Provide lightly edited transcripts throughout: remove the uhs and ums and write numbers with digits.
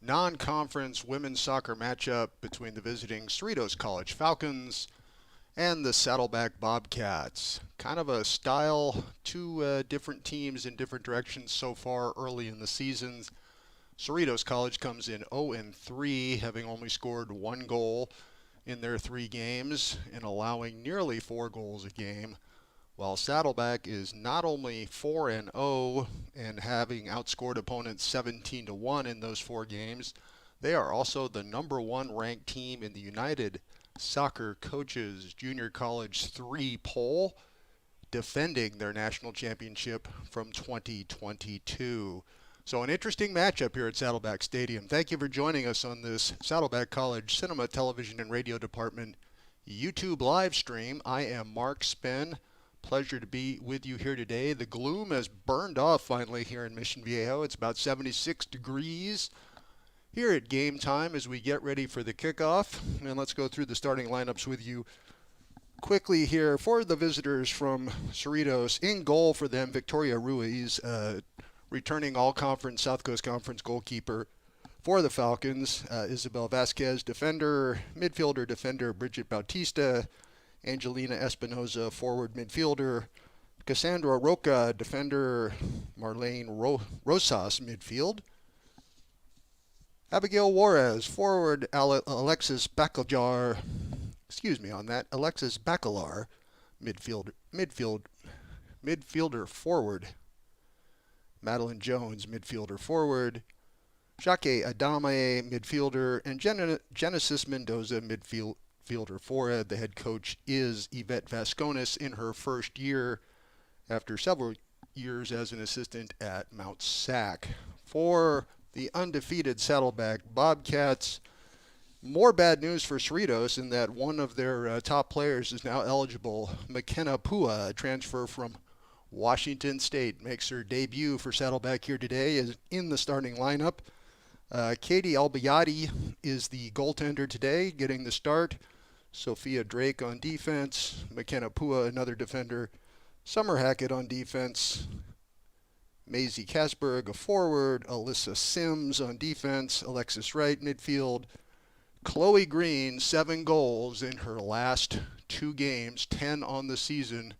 non-conference women's soccer matchup between the visiting Cerritos College Falcons and the Saddleback Bobcats. Kind of a style, two different teams in different directions so far early in the season. Cerritos College comes in 0-3, having only scored one goal in their three games and allowing nearly 4 goals a game, while Saddleback is not only 4-0 and having outscored opponents 17-1 in those 4 games, they are also the number one ranked team in the United Soccer Coaches Junior College 3 poll, defending their national championship from 2022. So an interesting matchup here at Saddleback Stadium. Thank you for joining us on this Saddleback College Cinema, Television, and Radio Department YouTube live stream. I am Mark Spen. Pleasure to be with you here today. The gloom has burned off finally here in Mission Viejo. It's about 76 degrees here at game time as we get ready for the kickoff. And let's go through the starting lineups with you quickly here for the visitors from Cerritos. In goal for them, Victoria Ruiz, returning all-conference South Coast Conference goalkeeper for the Falcons. Isabel Vasquez, defender. Midfielder, Bridget Bautista. Angelina Espinoza, forward midfielder. Cassandra Roca, defender. Marlene Rosas, midfield. Abigail Juarez, forward. Alexis Bacalar, Alexis Bacalar, midfielder forward. Madeline Jones, midfielder forward. Jacque Adame, midfielder. And Genesis Mendoza, midfielder forward. The head coach is Yvette Vasconis in her first year after several years as an assistant at Mount Sac. For the undefeated Saddleback Bobcats, more bad news for Cerritos in that one of their top players is now eligible. McKenna Pua, a transfer from Washington State, makes her debut for Saddleback here today, is in the starting lineup. Katie Albiati is the goaltender today, getting the start. Sophia Drake on defense. McKenna Pua, another defender. Summer Hackett on defense. Maisie Kasberg, a forward. Alyssa Sims on defense. Alexis Wright, midfield. Chloe Green, 7 goals in her last 2 games, 10 on the season.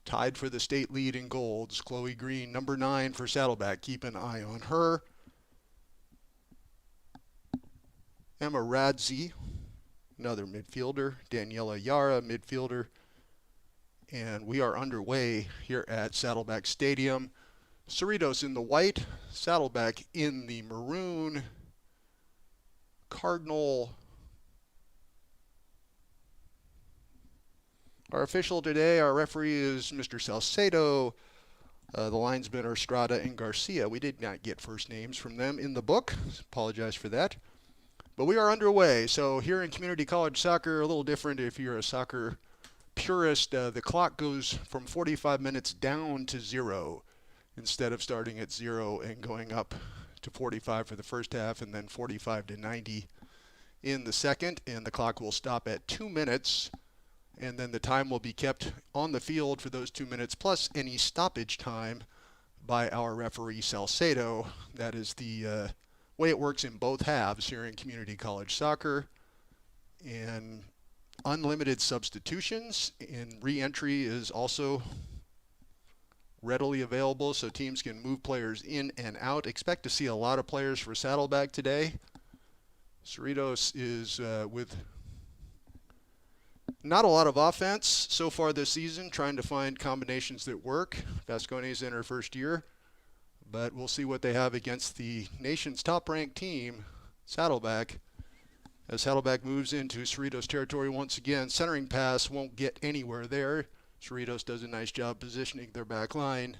Tied for the state lead in goals. Chloe Green, number 9 for Saddleback. Keep an eye on her. Emma Radzi, another midfielder. Daniela Yara, midfielder. And we are underway here at Saddleback Stadium. Cerritos in the white, Saddleback in the maroon. Cardinal. Our official today, our referee is Mr. Salcedo. The linesmen are Strada and Garcia. We did not get first names from them in the book. Apologize for that. But we are underway. So here in community college soccer, a little different if you're a soccer purist. The clock goes from 45 minutes down to 0 instead of starting at 0 and going up to 45 for the first half and then 45 to 90 in the second. And the clock will stop at 2 minutes. And then the time will be kept on the field for those 2 minutes, plus any stoppage time by our referee Salcedo. That is the way it works in both halves here in community college soccer. And unlimited substitutions and re-entry is also readily available, so teams can move players in and out. Expect to see a lot of players for Saddleback today. Cerritos is with not a lot of offense so far this season, trying to find combinations that work. Vascones in her first year, but we'll see what they have against the nation's top-ranked team, Saddleback. As Saddleback moves into Cerritos territory once again, centering pass won't get anywhere there. Cerritos does a nice job positioning their back line.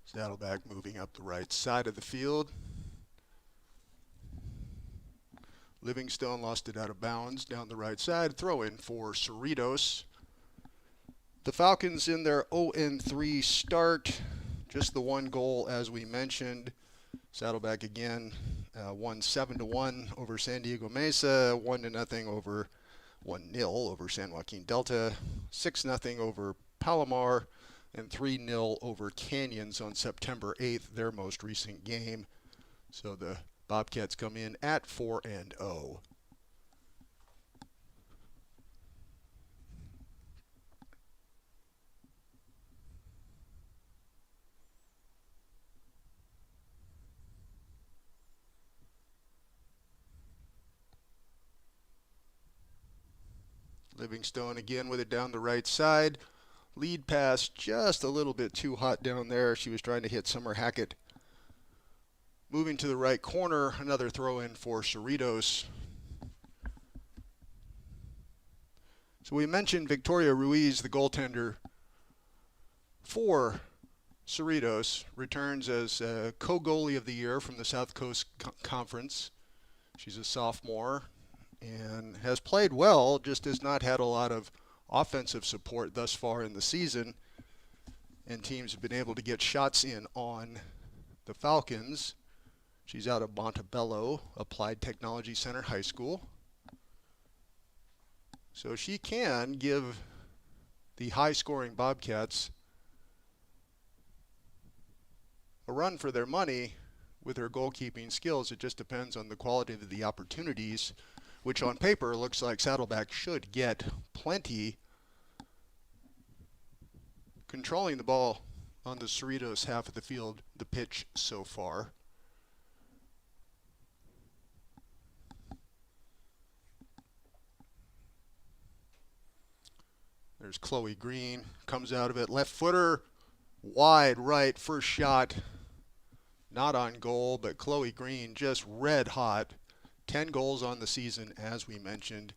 Saddleback moving up the right side of the field. Livingstone lost it out of bounds down the right side. Throw in for Cerritos. The Falcons in their 0-3 start. Just the one goal as we mentioned. Saddleback again won 7-1 over San Diego Mesa, 1-0 over 1-0 over San Joaquin Delta, 6-0 over Palomar, and 3-0 over Canyons on September 8th, their most recent game. So the Bobcats come in at 4-0. Livingstone again with it down the right side. Lead pass just a little bit too hot down there. She was trying to hit Summer Hackett. Moving to the right corner, another throw in for Cerritos. So we mentioned Victoria Ruiz, the goaltender for Cerritos, returns as co-goalie of the year from the South Coast Conference. She's a sophomore and has played well, just has not had a lot of offensive support thus far in the season. And teams have been able to get shots in on the Falcons. She's out of Montebello Applied Technology Center High School. So she can give the high-scoring Bobcats a run for their money with her goalkeeping skills. It just depends on the quality of the opportunities, which on paper looks like Saddleback should get plenty. Controlling the ball on the Cerritos half of the field, the pitch so far. There's Chloe Green, comes out of it, left footer, wide right, first shot, not on goal, but Chloe Green just red hot. 10 goals on the season, as we mentioned,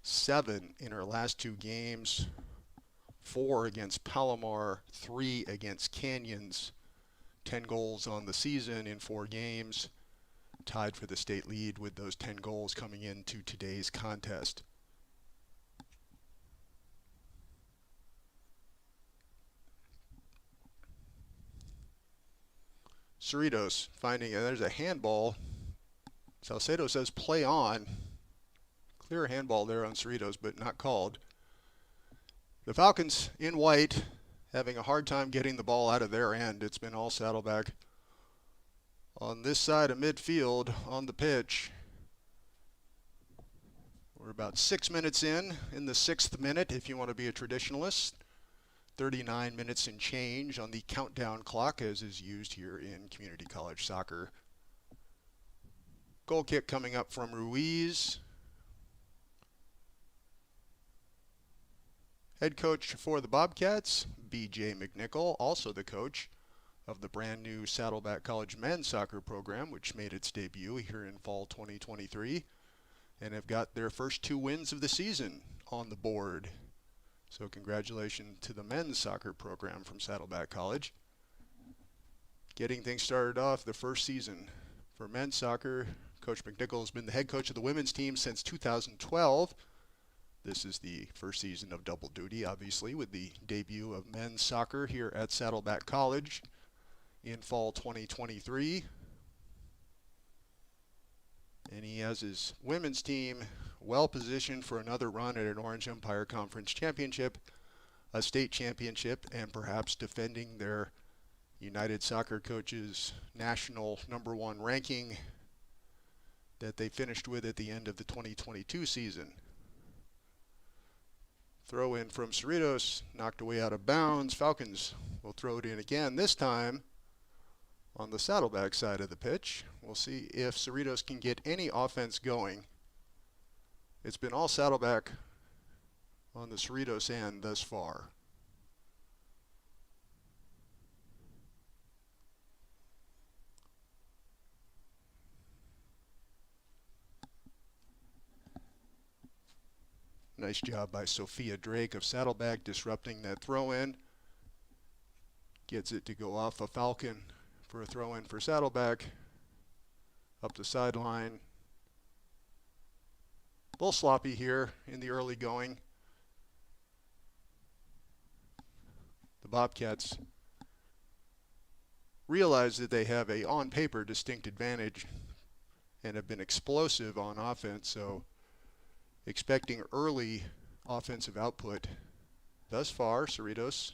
7 in her last 2 games, 4 against Palomar, 3 against Canyons, 10 goals on the season in 4 games, tied for the state lead with those 10 goals coming into today's contest. Cerritos finding, there's a handball. Salcedo says play on. Clear handball there on Cerritos, but not called. The Falcons in white having a hard time getting the ball out of their end. It's been all Saddleback on this side of midfield on the pitch. We're about 6 minutes in the 6th minute, if you want to be a traditionalist. 39 minutes and change on the countdown clock, as is used here in community college soccer. Goal kick coming up from Ruiz. Head coach for the Bobcats, B.J. McNichol, also the coach of the brand new Saddleback College men's soccer program, which made its debut here in fall 2023, and have got their first 2 wins of the season on the board. So congratulations to the men's soccer program from Saddleback College. Getting things started off the first season for men's soccer. Coach McNichol has been the head coach of the women's team since 2012. This is the first season of double duty, obviously, with the debut of men's soccer here at Saddleback College in fall 2023. And he has his women's team well positioned for another run at an Orange Empire Conference championship, a state championship, and perhaps defending their United Soccer Coaches national #1 ranking that they finished with at the end of the 2022 season. Throw in from Cerritos, knocked away out of bounds. Falcons will throw it in again, this time on the Saddleback side of the pitch. We'll see if Cerritos can get any offense going. It's been all Saddleback on the Cerritos end thus far. Nice job by Sophia Drake of Saddleback disrupting that throw-in. Gets it to go off a Falcon for a throw-in for Saddleback. Up the sideline. A little sloppy here in the early going. The Bobcats realize that they have a, on paper, distinct advantage and have been explosive on offense, so expecting early offensive output. Thus far, Cerritos,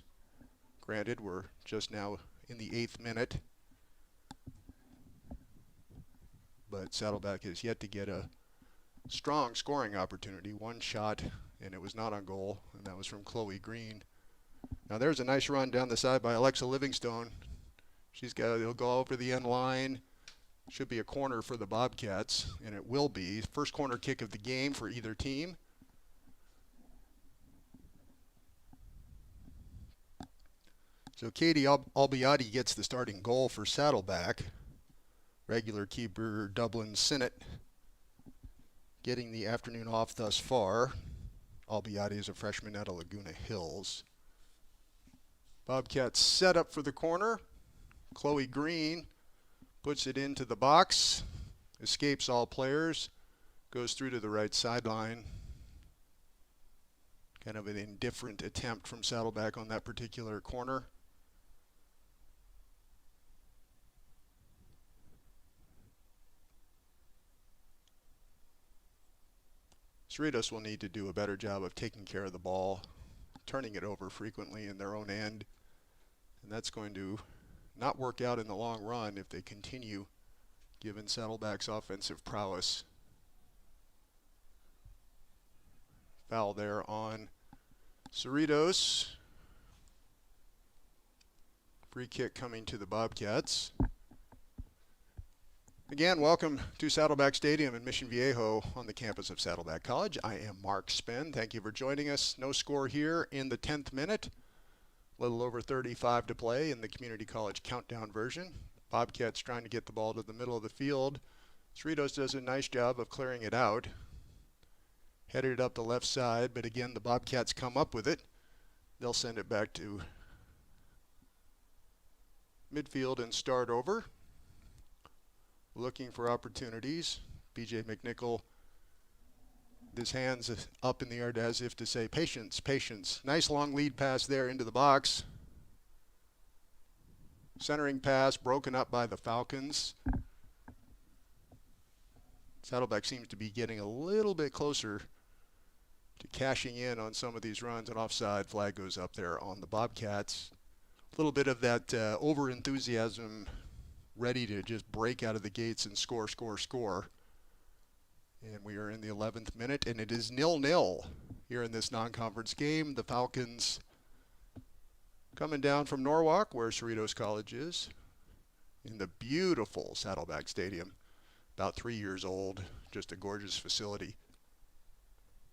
granted, we're just now in the 8th minute, but Saddleback has yet to get a strong scoring opportunity. One shot, and it was not on goal, and that was from Chloe Green. Now there's a nice run down the side by Alexa Livingstone. It'll go over the end line. Should be a corner for the Bobcats, and it will be. First corner kick of the game for either team. So Katie Albiati gets the starting goal for Saddleback. Regular keeper Dublin Sinnott getting the afternoon off thus far. Albiati is a freshman out of Laguna Hills. Bobcats set up for the corner. Chloe Green puts it into the box, escapes all players, goes through to the right sideline. Kind of an indifferent attempt from Saddleback on that particular corner. Cerritos will need to do a better job of taking care of the ball, turning it over frequently in their own end, and that's going to not work out in the long run if they continue, given Saddleback's offensive prowess. Foul there on Cerritos. Free kick coming to the Bobcats. Again, welcome to Saddleback Stadium in Mission Viejo on the campus of Saddleback College. I am Mark Spen. Thank you for joining us. No score here in the 10th minute. A little over 35 to play in the Community College countdown version. Bobcats trying to get the ball to the middle of the field. Cerritos does a nice job of clearing it out. Headed it up the left side, but again, the Bobcats come up with it. They'll send it back to midfield and start over. Looking for opportunities. BJ McNichol, his hands up in the air as if to say, patience, patience. Nice long lead pass there into the box. Centering pass broken up by the Falcons. Saddleback seems to be getting a little bit closer to cashing in on some of these runs. An offside flag goes up there on the Bobcats. A little bit of that over-enthusiasm, ready to just break out of the gates and score, score, score. And we are in the 11th minute, and it is 0-0 here in this non-conference game. The Falcons coming down from Norwalk, where Cerritos College is, in the beautiful Saddleback Stadium. About 3 years old, just a gorgeous facility.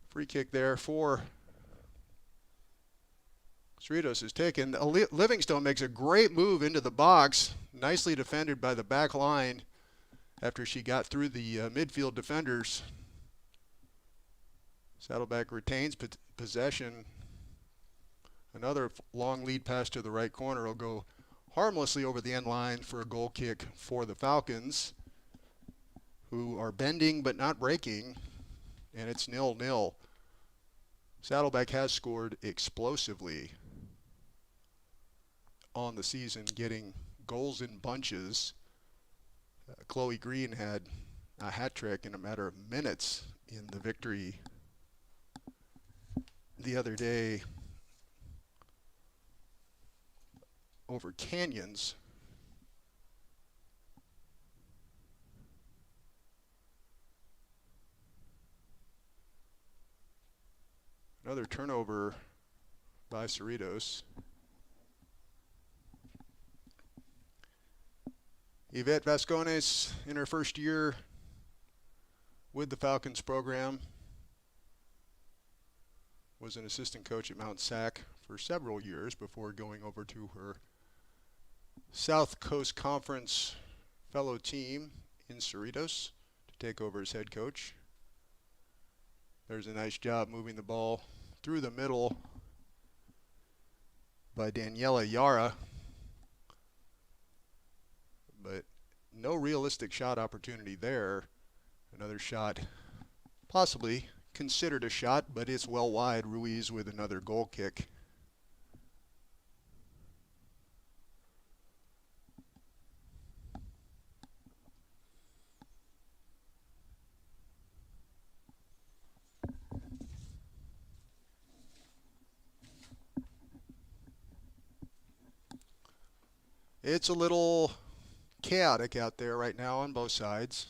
Free kick there for Cerritos is taken. Livingstone makes a great move into the box, nicely defended by the back line after she got through the midfield defenders. Saddleback retains possession. Another long lead pass to the right corner will go harmlessly over the end line for a goal kick for the Falcons, who are bending but not breaking, and it's 0-0. Saddleback has scored explosively on the season, getting goals in bunches. Chloe Green had a hat trick in a matter of minutes in the victory the other day over Canyons. Another turnover by Cerritos. Yvette Vascones in her first year with the Falcons program. Was an assistant coach at Mount Sac for several years before going over to her South Coast Conference fellow team in Cerritos to take over as head coach. There's a nice job moving the ball through the middle by Daniela Yara, but no realistic shot opportunity there. Another shot, possibly considered a shot, but it's well wide. Ruiz with another goal kick. It's a little chaotic out there right now on both sides.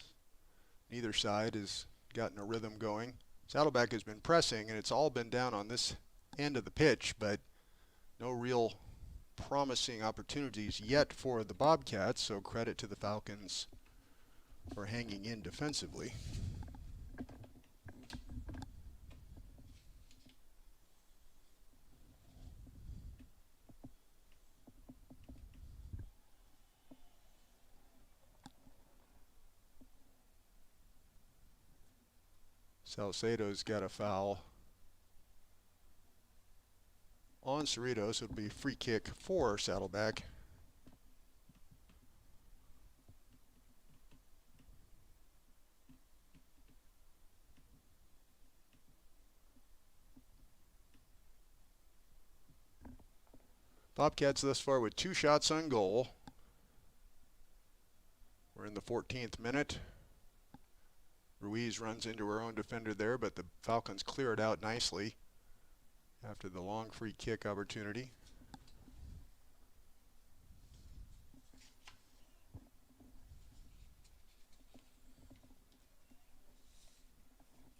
Neither side has gotten a rhythm going. Saddleback has been pressing, and it's all been down on this end of the pitch, but no real promising opportunities yet for the Bobcats, so credit to the Falcons for hanging in defensively. Salcedo's got a foul on Cerritos. It'll be a free kick for Saddleback. Bobcats thus far with 2 shots on goal. We're in the 14th minute. Ruiz runs into her own defender there, but the Falcons clear it out nicely after the long free kick opportunity.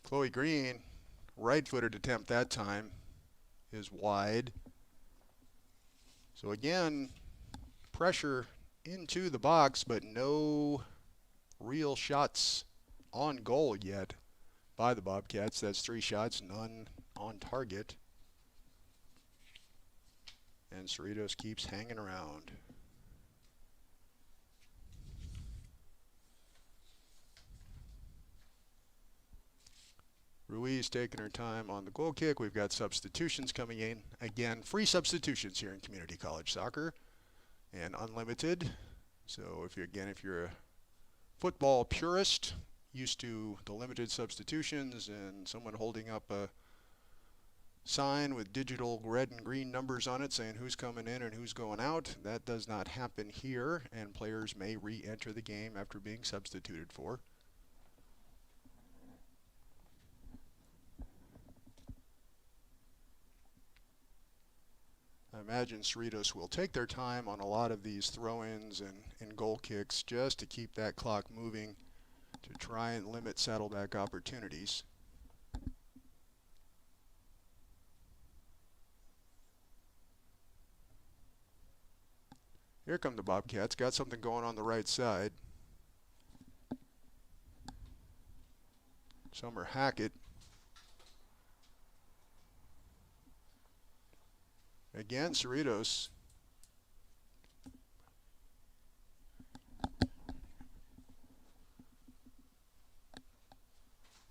Chloe Green, right-footed attempt that time, is wide. So again, pressure into the box, but no real shots on goal yet by the Bobcats. That's 3 shots, none on target. And Cerritos keeps hanging around. Ruiz taking her time on the goal kick. We've got substitutions coming in. Again, free substitutions here in community college soccer and unlimited. So if you're a football purist, used to the limited substitutions and someone holding up a sign with digital red and green numbers on it saying who's coming in and who's going out, that does not happen here, and players may re-enter the game after being substituted for. I imagine Cerritos will take their time on a lot of these throw-ins and goal kicks just to keep that clock moving to try and limit Saddleback opportunities. Here come the Bobcats. Got something going on the right side. Summer Hackett. Again, Cerritos.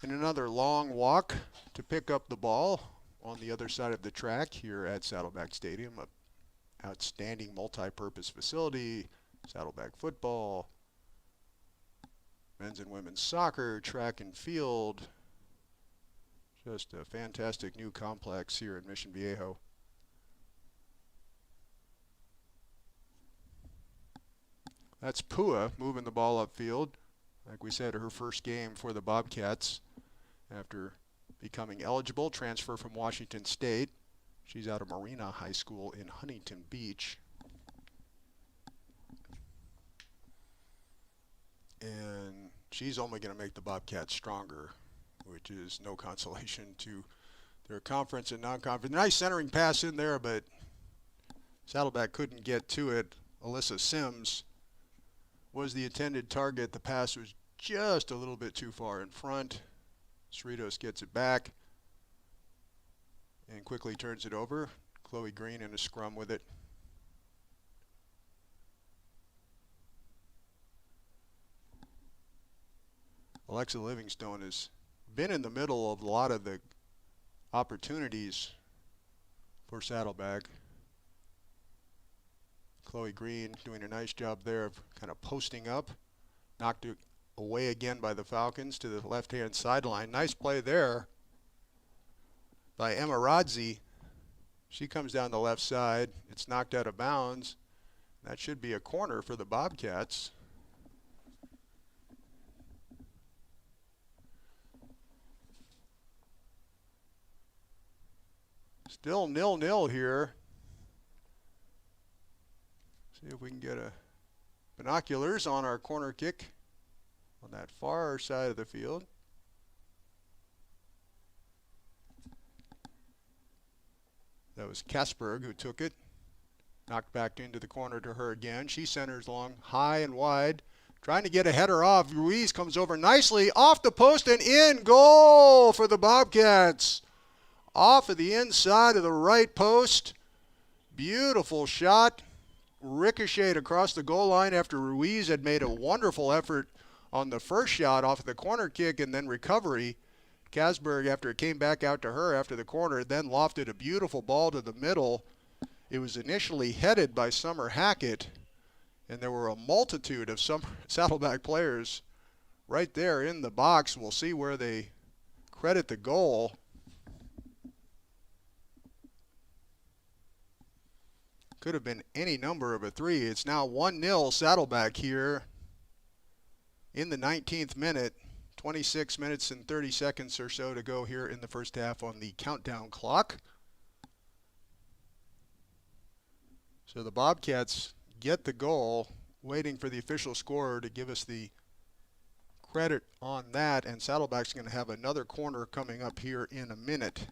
And another long walk to pick up the ball on the other side of the track here at Saddleback Stadium. An outstanding multi-purpose facility, Saddleback football, men's and women's soccer, track and field. Just a fantastic new complex here in Mission Viejo. That's Pua moving the ball upfield. Like we said, her first game for the Bobcats after becoming eligible, transfer from Washington State. She's out of Marina High School in Huntington Beach. And she's only going to make the Bobcats stronger, which is no consolation to their conference and non-conference. Nice centering pass in there, but Saddleback couldn't get to it. Alyssa Sims was the intended target. The pass was just a little bit too far in front. Cerritos gets it back and quickly turns it over. Chloe Green in a scrum with it. Alexa Livingstone has been in the middle of a lot of the opportunities for Saddleback. Chloe Green doing a nice job there of kind of posting up. Knocked it away again by the Falcons to the left-hand sideline. Nice play there by Emma Rodzi. She comes down the left side. It's knocked out of bounds. That should be a corner for the Bobcats. Still 0-0 here. See if we can get a binoculars on our corner kick on that far side of the field. That was Kasberg who took it. Knocked back into the corner to her again. She centers long, high and wide. Trying to get a header off. Ruiz comes over nicely off the post and in. Goal for the Bobcats. Off of the inside of the right post. Beautiful shot. Ricocheted across the goal line after Ruiz had made a wonderful effort on the first shot off of the corner kick and then recovery. Kasberg, after it came back out to her after the corner, then lofted a beautiful ball to the middle. It was initially headed by Summer Hackett, and there were a multitude of some Saddleback players right there in the box. We'll see where they credit the goal. Could have been any number of a three. It's now 1-0 Saddleback here in the 19th minute. 26 minutes and 30 seconds or so to go here in the first half on the countdown clock. So the Bobcats get the goal, waiting for the official scorer to give us the credit on that, and Saddleback's going to have another corner coming up here in a minute.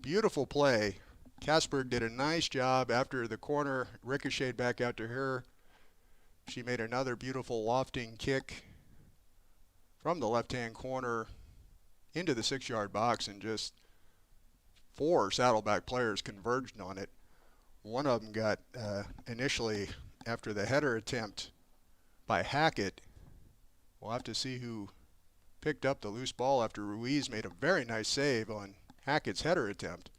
Beautiful play. Kasberg did a nice job after the corner ricocheted back out to her. She made another beautiful lofting kick from the left-hand corner into the 6-yard box, and just 4 Saddleback players converged on it. One of them got initially after the header attempt by Hackett. We'll have to see who picked up the loose ball after Ruiz made a very nice save on Hackett's header attempt.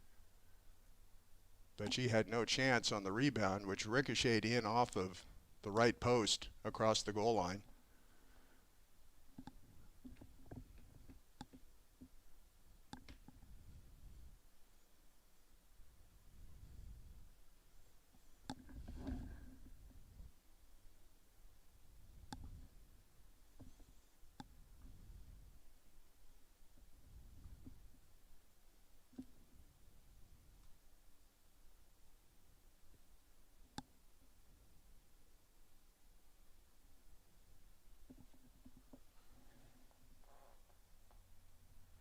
But she had no chance on the rebound, which ricocheted in off of the right post across the goal line.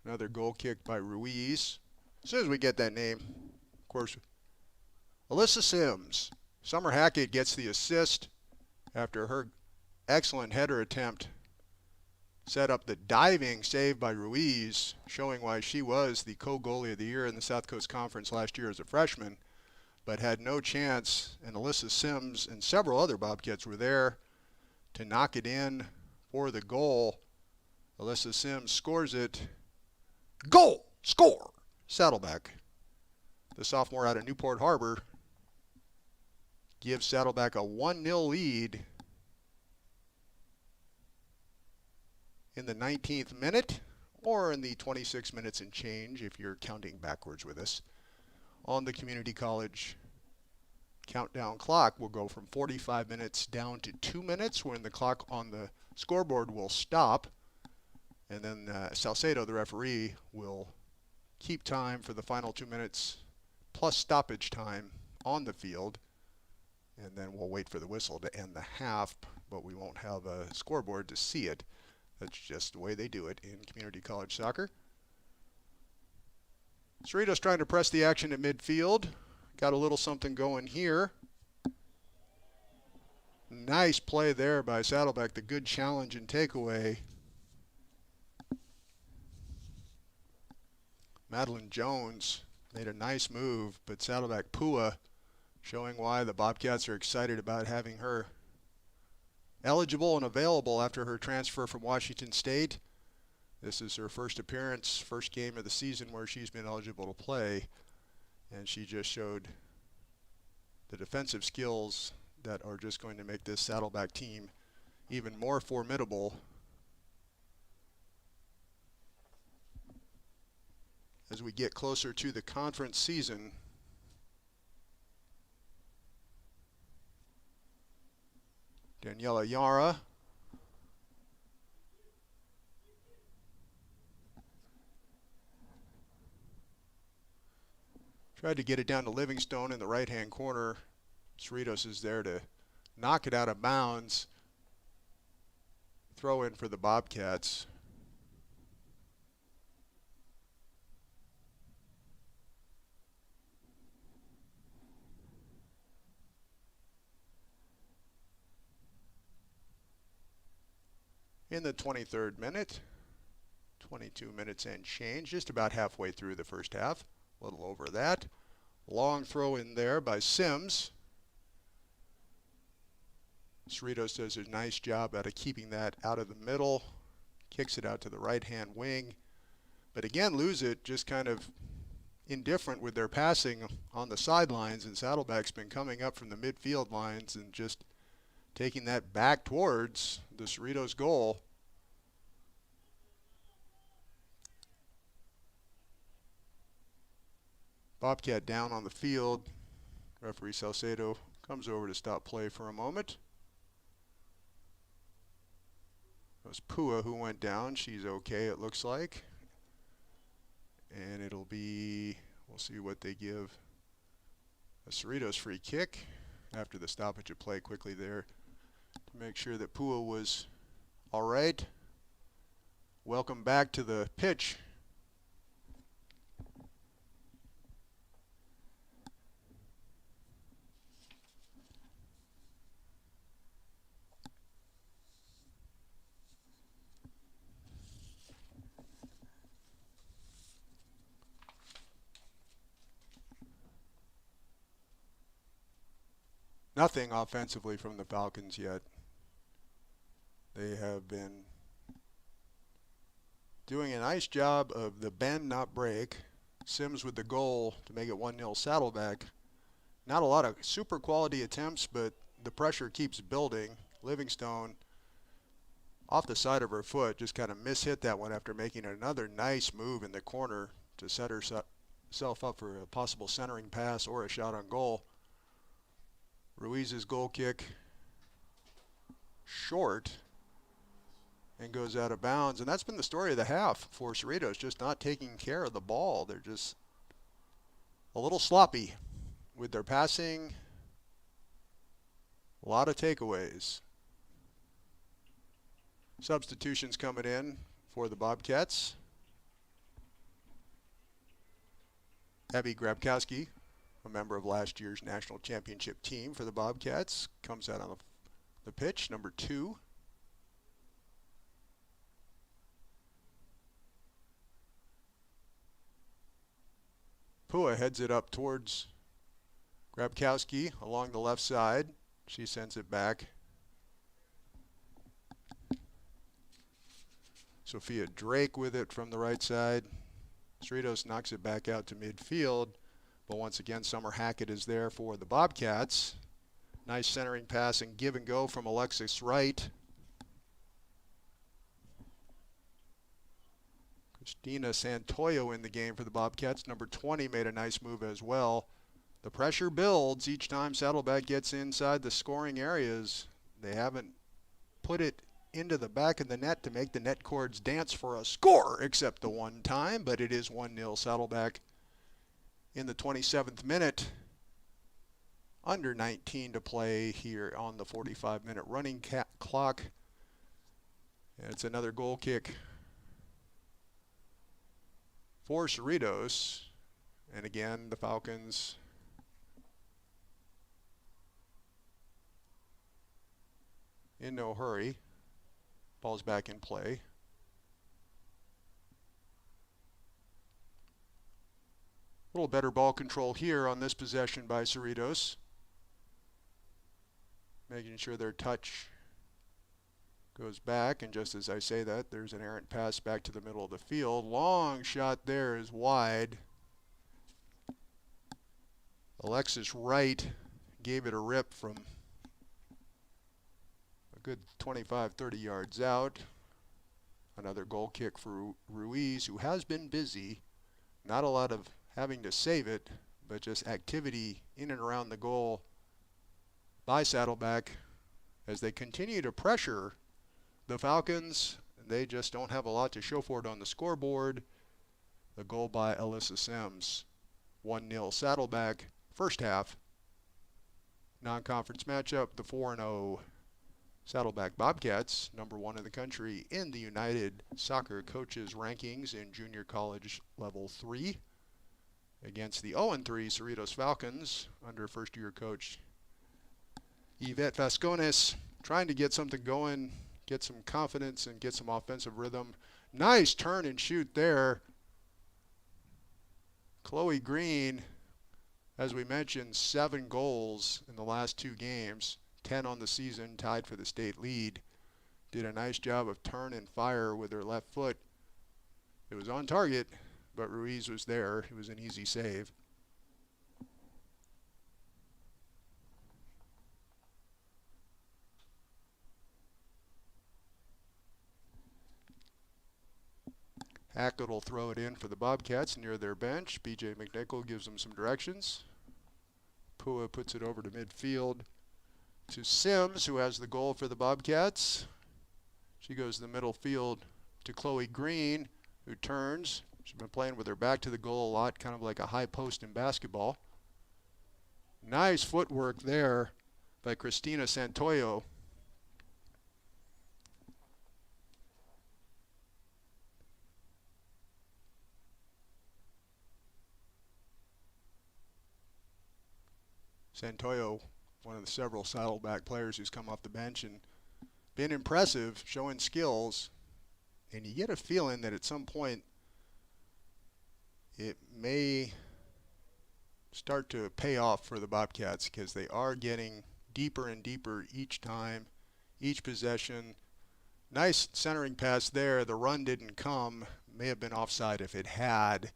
Another goal kick by Ruiz. As soon as we get that name, of course, Alyssa Sims. Summer Hackett gets the assist after her excellent header attempt set up the diving save by Ruiz, showing why she was the co-goalie of the year in the South Coast Conference last year as a freshman, but had no chance, and Alyssa Sims and several other Bobcats were there to knock it in for the goal. Alyssa Sims scores it. Goal! Score! Saddleback. The sophomore out of Newport Harbor gives Saddleback a 1-0 lead in the 19th minute, or in the 26 minutes and change if you're counting backwards with us. On the community college countdown clock, we'll go from 45 minutes down to 2 minutes when the clock on the scoreboard will stop. And then Salcedo, the referee, will keep time for the final 2 minutes plus stoppage time on the field. And then we'll wait for the whistle to end the half, but we won't have a scoreboard to see it. That's just the way they do it in community college soccer. Cerritos trying to press the action at midfield. Got a little something going here. Nice play there by Saddleback. The good challenge and takeaway. Madeline Jones made a nice move, but Saddleback Pua showing why the Bobcats are excited about having her eligible and available after her transfer from Washington State. This is her first appearance, first game of the season where she's been eligible to play, and she just showed the defensive skills that are just going to make this Saddleback team even more formidable as we get closer to the conference season. Daniela Yara tried to get it down to Livingstone in the right-hand corner. Cerritos is there to knock it out of bounds. Throw in for the Bobcats. In the 23rd minute, 22 minutes and change, just about halfway through the first half, a little over that. Long throw in there by Sims. Cerritos does a nice job out of keeping that out of the middle, kicks it out to the right-hand wing, but again lose it, just kind of indifferent with their passing on the sidelines, and Saddleback's been coming up from the midfield lines and just taking that back towards the Cerritos goal. Bobcat down on the field. Referee Salcedo comes over to stop play for a moment. It was Pua who went down. She's okay, it looks like. And it'll be, we'll see what they give. A Cerritos free kick after the stoppage of play quickly there to make sure that Pua was all right. Welcome back to the pitch. Nothing offensively from the Falcons yet. They have been doing a nice job of the bend, not break. Sims with the goal to make it 1-0 Saddleback. Not a lot of super quality attempts, but the pressure keeps building. Livingstone off the side of her foot just kind of mishit that one after making another nice move in the corner to set herself up for a possible centering pass or a shot on goal. Ruiz's goal kick short and goes out of bounds. And that's been the story of the half for Cerritos, just not taking care of the ball. They're just a little sloppy with their passing. A lot of takeaways. Substitutions coming in for the Bobcats. Abby Grabkowski, a member of last year's national championship team for the Bobcats, comes out on the pitch, number 2. Pua heads it up towards Grabkowski along the left side. She sends it back. Sophia Drake with it from the right side. Cerritos knocks it back out to midfield. But once again, Summer Hackett is there for the Bobcats. Nice centering pass and give and go from Alexis Wright. Christina Santoyo in the game for the Bobcats. Number 20 made a nice move as well. The pressure builds each time Saddleback gets inside the scoring areas. They haven't put it into the back of the net to make the net cords dance for a score, except the one time, but it is 1-0 Saddleback in the 27th minute. Under 19 to play here on the 45-minute running clock. And it's another goal kick for Cerritos. And again, the Falcons in no hurry. Ball's back in play. A little better ball control here on this possession by Cerritos. Making sure their touch goes back, and just as I say that, there's an errant pass back to the middle of the field. Long shot there is wide. Alexis Wright gave it a rip from a good 25-30 yards out. Another goal kick for Ruiz, who has been busy. Not a lot of having to save it, but just activity in and around the goal by Saddleback as they continue to pressure the Falcons. They just don't have a lot to show for it on the scoreboard. The goal by Alyssa Sims. 1-0 Saddleback, first half. non-conference matchup, the 4-0 Saddleback Bobcats, number 1 in the country in the United Soccer Coaches Rankings in junior college level 3, against the 0-3 Cerritos Falcons under first-year coach Yvette Vascones, trying to get something going, get some confidence, and get some offensive rhythm. Nice turn and shoot there. Chloe Green, as we mentioned, 7 goals in the last 2 games, 10 on the season, tied for the state lead. Did a nice job of turn and fire with her left foot. It was on target, but Ruiz was there. It was an easy save. Hackett will throw it in for the Bobcats near their bench. B.J. McNichol gives them some directions. Pua puts it over to midfield to Sims, who has the goal for the Bobcats. She goes to the middle field to Chloe Green, who turns. She's been playing with her back to the goal a lot, kind of like a high post in basketball. Nice footwork there by Christina Santoyo. Santoyo, one of the several Saddleback players who's come off the bench and been impressive, showing skills. And you get a feeling that at some point it may start to pay off for the Bobcats, because they are getting deeper and deeper each time, each possession. Nice centering pass there. The run didn't come. May have been offside if it had.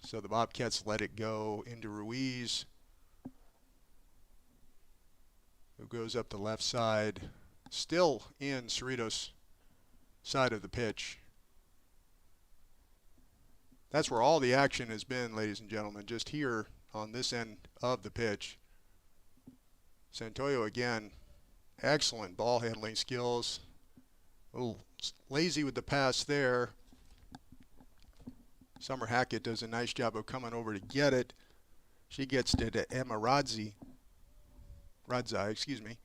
So the Bobcats let it go into Ruiz, who goes up the left side, still in Cerritos' side of the pitch. That's where all the action has been, ladies and gentlemen, just here on this end of the pitch. Santoyo again, excellent ball handling skills. A little lazy with the pass there. Summer Hackett does a nice job of coming over to get it. She gets it to Emma Radzai, excuse me.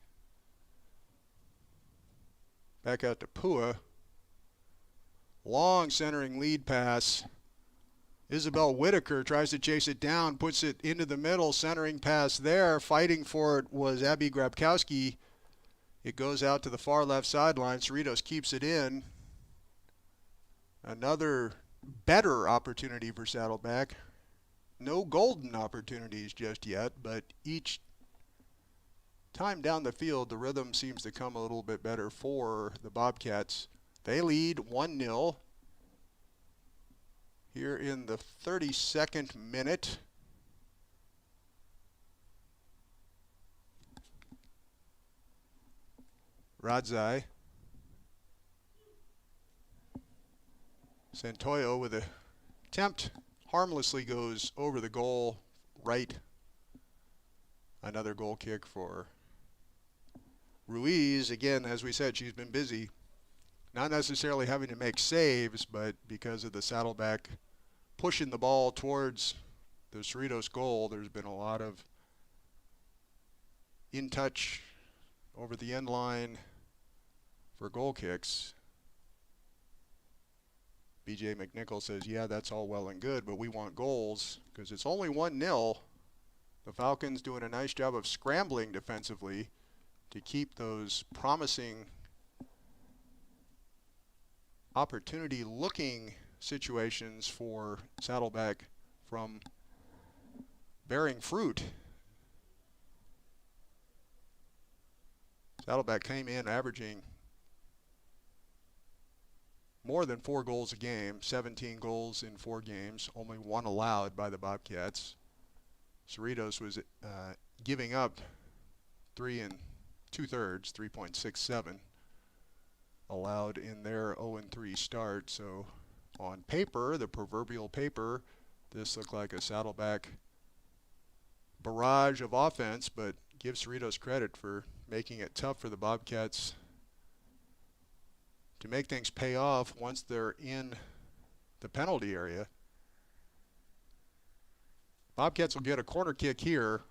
Back out to Pua. Long centering lead pass. Isabel Whitaker tries to chase it down, puts it into the middle, centering pass there. Fighting for it was Abby Grabkowski. It goes out to the far left sideline. Cerritos keeps it in. Another better opportunity for Saddleback. No golden opportunities just yet, but each time down the field, the rhythm seems to come a little bit better for the Bobcats. They lead 1-0 here in the 32nd minute. Radzai. Santoyo with an attempt, harmlessly goes over the goal right. Another goal kick for Ruiz. Again, as we said, she's been busy. Not necessarily having to make saves, but because of the Saddleback pushing the ball towards the Cerritos goal, there's been a lot of in touch over the end line for goal kicks. B.J. McNichol says, yeah, that's all well and good, but we want goals because it's only 1-0. The Falcons doing a nice job of scrambling defensively to keep those promising opportunity-looking situations for Saddleback from bearing fruit. Saddleback came in averaging more than 4 goals a game, 17 goals in 4 games, only 1 allowed by the Bobcats. Cerritos was giving up 3 2/3, 3.67 allowed in their 0-3 start. So on paper, the proverbial paper, this looked like a Saddleback barrage of offense, but give Cerritos credit for making it tough for the Bobcats to make things pay off once they're in the penalty area. Bobcats will get a corner kick here.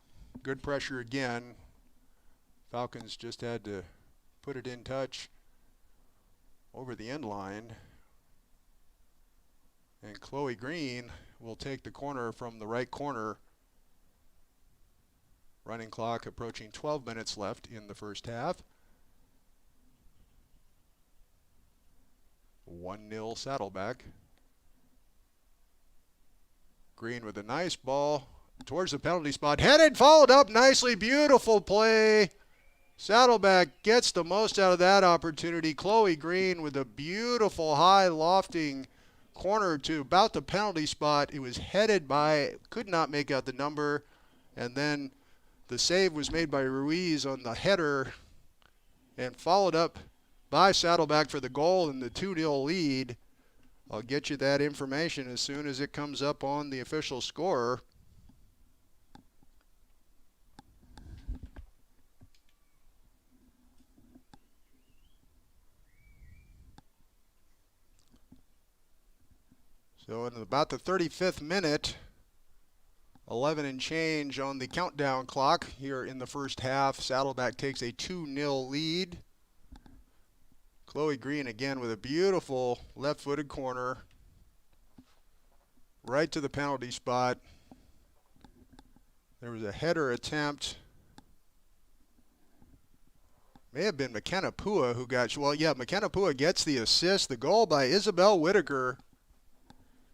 Good pressure again. Falcons just had to put it in touch over the end line. And Chloe Green will take the corner from the right corner. Running clock approaching 12 minutes left in the first half. 1-0 Saddleback. Green with a nice ball towards the penalty spot. Headed, followed up nicely. Beautiful play. Saddleback gets the most out of that opportunity. Chloe Green with a beautiful high lofting corner to about the penalty spot. It was headed by, could not make out the number. And then the save was made by Ruiz on the header and followed up by Saddleback for the goal and the 2-0 lead. I'll get you that information as soon as it comes up on the official score. So in about the 35th minute, 11 and change on the countdown clock here in the first half. Saddleback takes a 2-0 lead. Chloe Green again with a beautiful left-footed corner right to the penalty spot. There was a header attempt. May have been McKenna Pua who got, well, yeah, McKenna Pua gets the assist. The goal by Isabel Whitaker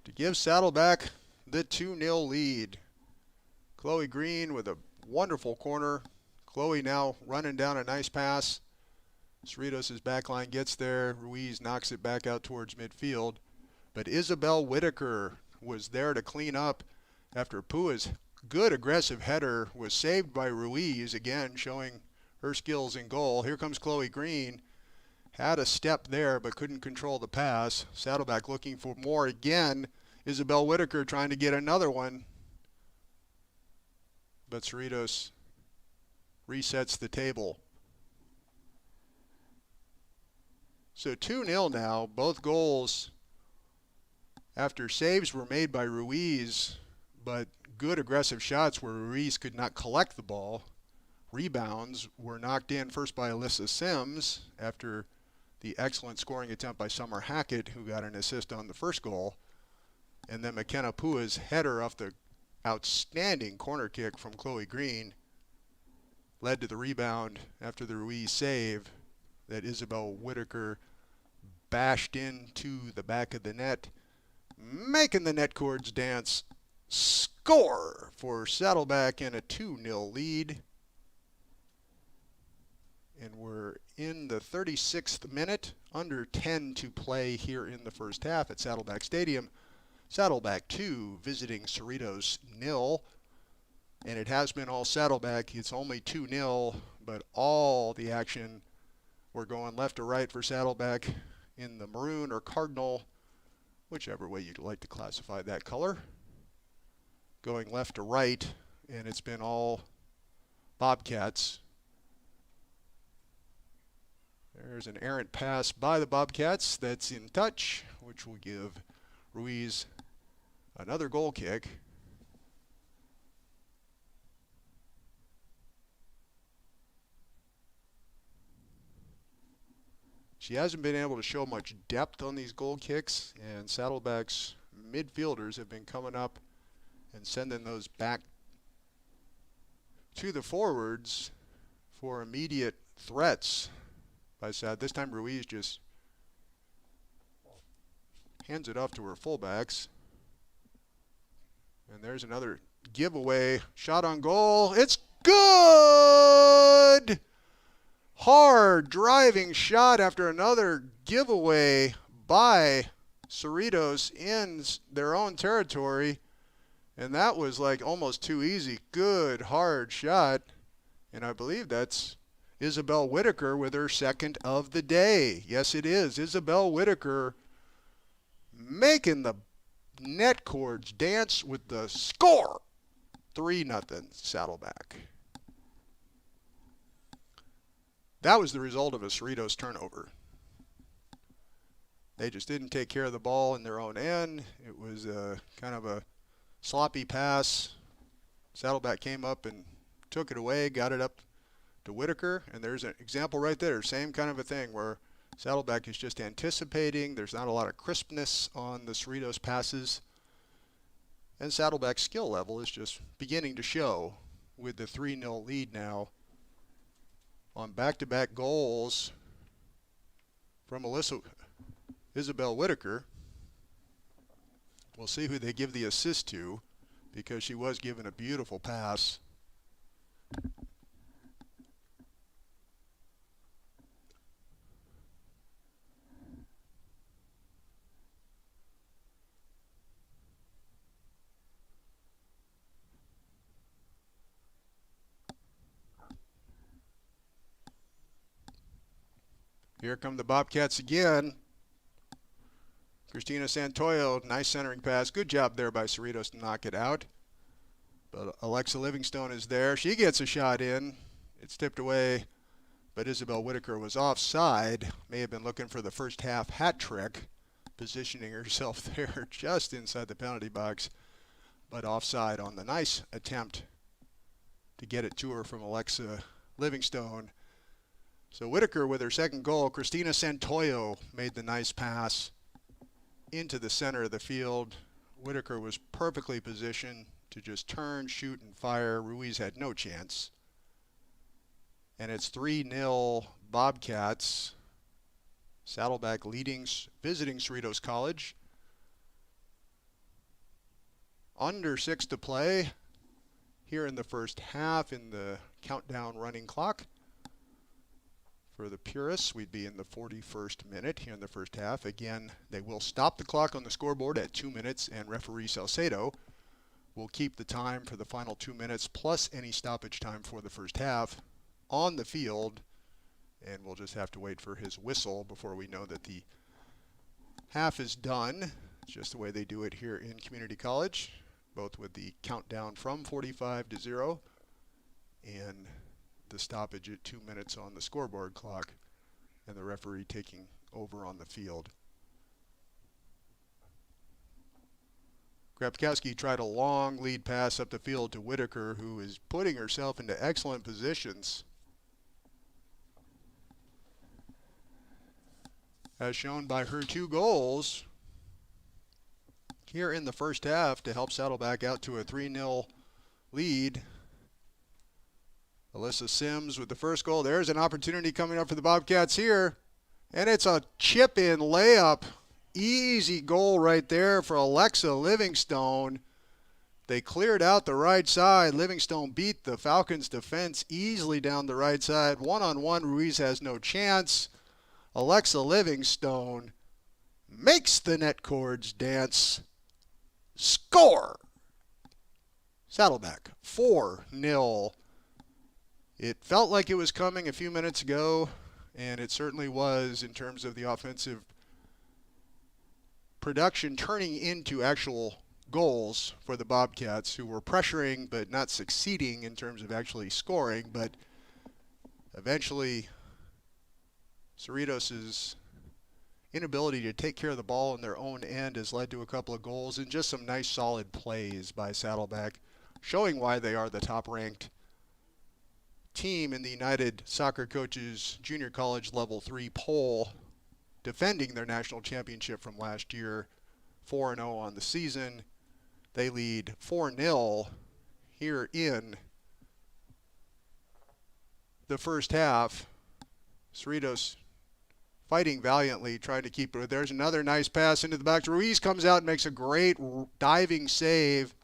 to give Saddleback the 2-0 lead. Chloe Green with a wonderful corner. Chloe now running down a nice pass. Cerritos' backline gets there. Ruiz knocks it back out towards midfield. But Isabel Whitaker was there to clean up after Pua's good aggressive header was saved by Ruiz, again showing her skills in goal. Here comes Chloe Green. Had a step there but couldn't control the pass. Saddleback looking for more again. Isabel Whitaker trying to get another one. But Cerritos resets the table. So 2-0 now. Both goals after saves were made by Ruiz, but good aggressive shots where Ruiz could not collect the ball. Rebounds were knocked in first by Alyssa Sims after the excellent scoring attempt by Summer Hackett, who got an assist on the first goal. And then McKenna Pua's header off the outstanding corner kick from Chloe Green led to the rebound after the Ruiz save that Isabel Whitaker bashed into the back of the net, making the net cords dance. Score for Saddleback in a 2-0 lead. And we're in the 36th minute, under 10 to play here in the first half at Saddleback Stadium. Saddleback 2, visiting Cerritos 0. And it has been all Saddleback. It's only 2-0, but all the action, we're going left to right for Saddleback in the maroon or cardinal, whichever way you'd like to classify that color. Going left to right, and it's been all Bobcats. There's an errant pass by the Bobcats that's in touch, which will give Ruiz another goal kick. She hasn't been able to show much depth on these goal kicks, and Saddleback's midfielders have been coming up and sending those back to the forwards for immediate threats. By Sad, this time Ruiz just hands it off to her fullbacks. And there's another giveaway shot on goal. It's good! Hard driving shot after another giveaway by Cerritos in their own territory. And that was like almost too easy. Good, hard shot. And I believe that's Isabel Whitaker with her second of the day. Yes, it is. Isabel Whitaker making the net cords dance with the score. 3-0 Saddleback. That was the result of a Cerritos turnover. They just didn't take care of the ball in their own end. It was kind of a sloppy pass. Saddleback came up and took it away, got it up to Whitaker, and there's an example right there. Same kind of a thing where Saddleback is just anticipating. There's not a lot of crispness on the Cerritos passes. And Saddleback's skill level is just beginning to show with the 3-0 lead now on back-to-back goals from Isabel Whitaker. We'll see who they give the assist to, because she was given a beautiful pass. Here come the Bobcats again. Cristina Santoyo, nice centering pass. Good job there by Cerritos to knock it out. But Alexa Livingstone is there. She gets a shot in. It's tipped away, but Isabel Whitaker was offside. May have been looking for the first half hat trick, positioning herself there just inside the penalty box, but offside on the nice attempt to get it to her from Alexa Livingstone. So Whitaker with her second goal. Cristina Santoyo made the nice pass into the center of the field. Whitaker was perfectly positioned to just turn, shoot, and fire. Ruiz had no chance. And it's 3-0 Bobcats. Saddleback leading, visiting Cerritos College. Under 6 to play here in the first half in the countdown running clock. For the purists, we'd be in the 41st minute here in the first half. Again, they will stop the clock on the scoreboard at 2 minutes, and referee Salcedo will keep the time for the final 2 minutes plus any stoppage time for the first half on the field. And we'll just have to wait for his whistle before we know that the half is done. It's just the way they do it here in community college, both with the countdown from 45 to 0 and the stoppage at 2 minutes on the scoreboard clock, and the referee taking over on the field. Grabkowski tried a long lead pass up the field to Whitaker, who is putting herself into excellent positions, as shown by her 2 goals here in the first half to help Saddleback out to a 3-0 lead. Alyssa Sims with the first goal. There's an opportunity coming up for the Bobcats here. And it's a chip-in layup. Easy goal right there for Alexa Livingstone. They cleared out the right side. Livingstone beat the Falcons' defense easily down the right side. One-on-one, Ruiz has no chance. Alexa Livingstone makes the net cords dance. Score! Saddleback, 4-0. It felt like it was coming a few minutes ago, and it certainly was in terms of the offensive production turning into actual goals for the Bobcats, who were pressuring but not succeeding in terms of actually scoring. But eventually, Cerritos' inability to take care of the ball in their own end has led to a couple of goals and just some nice solid plays by Saddleback, showing why they are the top-ranked team in the United Soccer Coaches Junior College Level 3 poll, defending their national championship from last year, 4-0 on the season. They lead 4-0 here in the first half. Cerritos fighting valiantly, trying to keep it. There's another nice pass into the box. Ruiz comes out and makes a great diving save,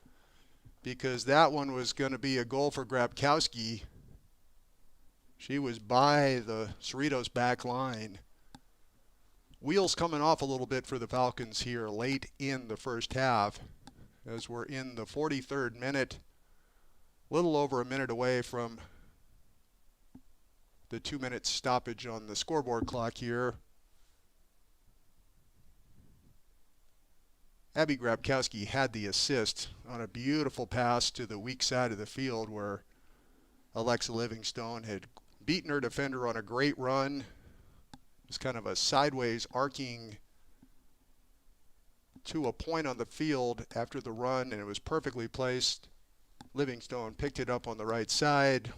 because that one was going to be a goal for Grabkowski. She was by the Cerritos back line. Wheels coming off a little bit for the Falcons here late in the first half, as we're in the 43rd minute, little over a minute away from the 2-minute stoppage on the scoreboard clock here. Abby Grabkowski had the assist on a beautiful pass to the weak side of the field, where Alexa Livingstone had beaten her defender on a great run. It was kind of a sideways arcing to a point on the field after the run, and it was perfectly placed. Livingstone picked it up on the right side,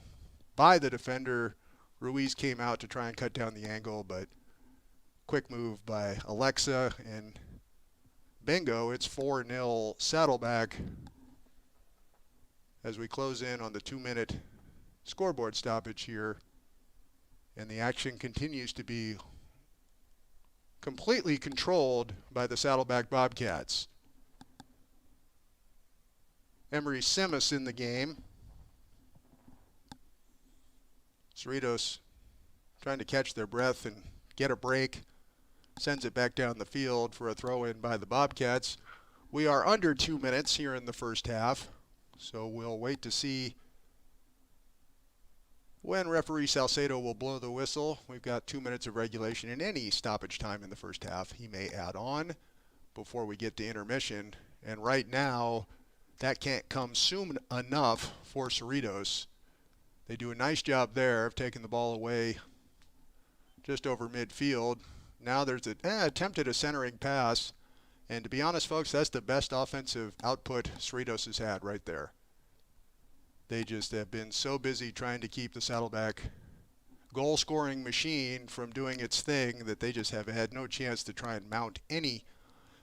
by the defender. Ruiz came out to try and cut down the angle, but quick move by Alexa, and bingo, it's 4-0 Saddleback as we close in on the 2-minute scoreboard stoppage here. And the action continues to be completely controlled by the Saddleback Bobcats. Emery Simas in the game. Cerritos trying to catch their breath and get a break. Sends it back down the field for a throw-in by the Bobcats. We are under 2 minutes here in the first half, so we'll wait to see when referee Salcedo will blow the whistle. We've got 2 minutes of regulation in any stoppage time in the first half. He may add on before we get to intermission, and right now that can't come soon enough for Cerritos. They do a nice job there of taking the ball away just over midfield. Now there's an attempted a centering pass. And to be honest, folks, that's the best offensive output Cerritos has had right there. They just have been so busy trying to keep the Saddleback goal-scoring machine from doing its thing that they just have had no chance to try and mount any.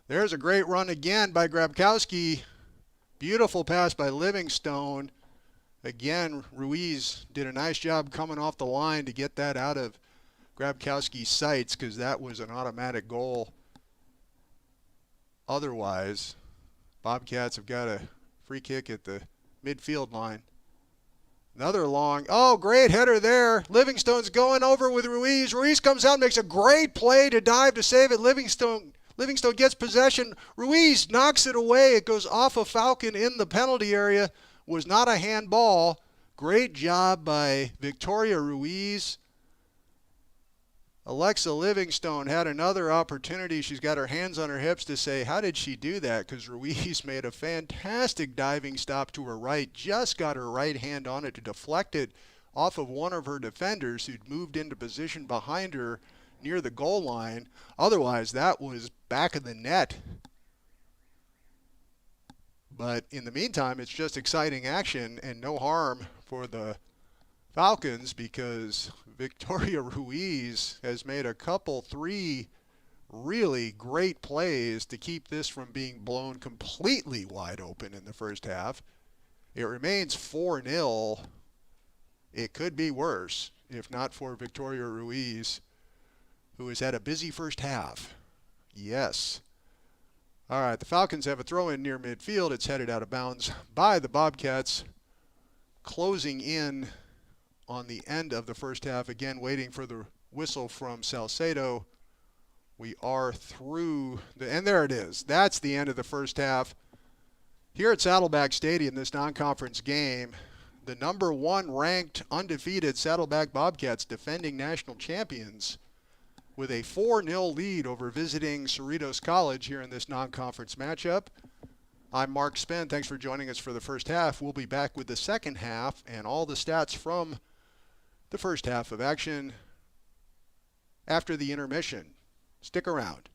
There's a great run again by Grabkowski. Beautiful pass by Livingstone. Again, Ruiz did a nice job coming off the line to get that out of Grabkowski's sights, because that was an automatic goal. Otherwise, Bobcats have got a free kick at the midfield line. Another long, great header there. Livingstone's going over with Ruiz. Ruiz comes out, makes a great play to dive to save it. Livingstone gets possession. Ruiz knocks it away. It goes off of Falcon in the penalty area. Was not a handball. Great job by Victoria Ruiz. Alexa Livingstone had another opportunity. She's got her hands on her hips to say, how did she do that? Because Ruiz made a fantastic diving stop to her right, just got her right hand on it to deflect it off of one of her defenders who'd moved into position behind her near the goal line. Otherwise, that was back of the net. But in the meantime, it's just exciting action and no harm for the Falcons, because Victoria Ruiz has made three really great plays to keep this from being blown completely wide open in the first half. It remains 4-0. It could be worse if not for Victoria Ruiz, who has had a busy first half. Yes. All right, the Falcons have a throw-in near midfield. It's headed out of bounds by the Bobcats, closing in on the end of the first half. Again, waiting for the whistle from Salcedo. We are through, and there it is. That's the end of the first half. Here at Saddleback Stadium, this non-conference game, the number 1 ranked undefeated Saddleback Bobcats, defending national champions, with a 4-0 lead over visiting Cerritos College here in this non-conference matchup. I'm Mark Spen. Thanks for joining us for the first half. We'll be back with the second half and all the stats from the first half of action after the intermission. Stick around.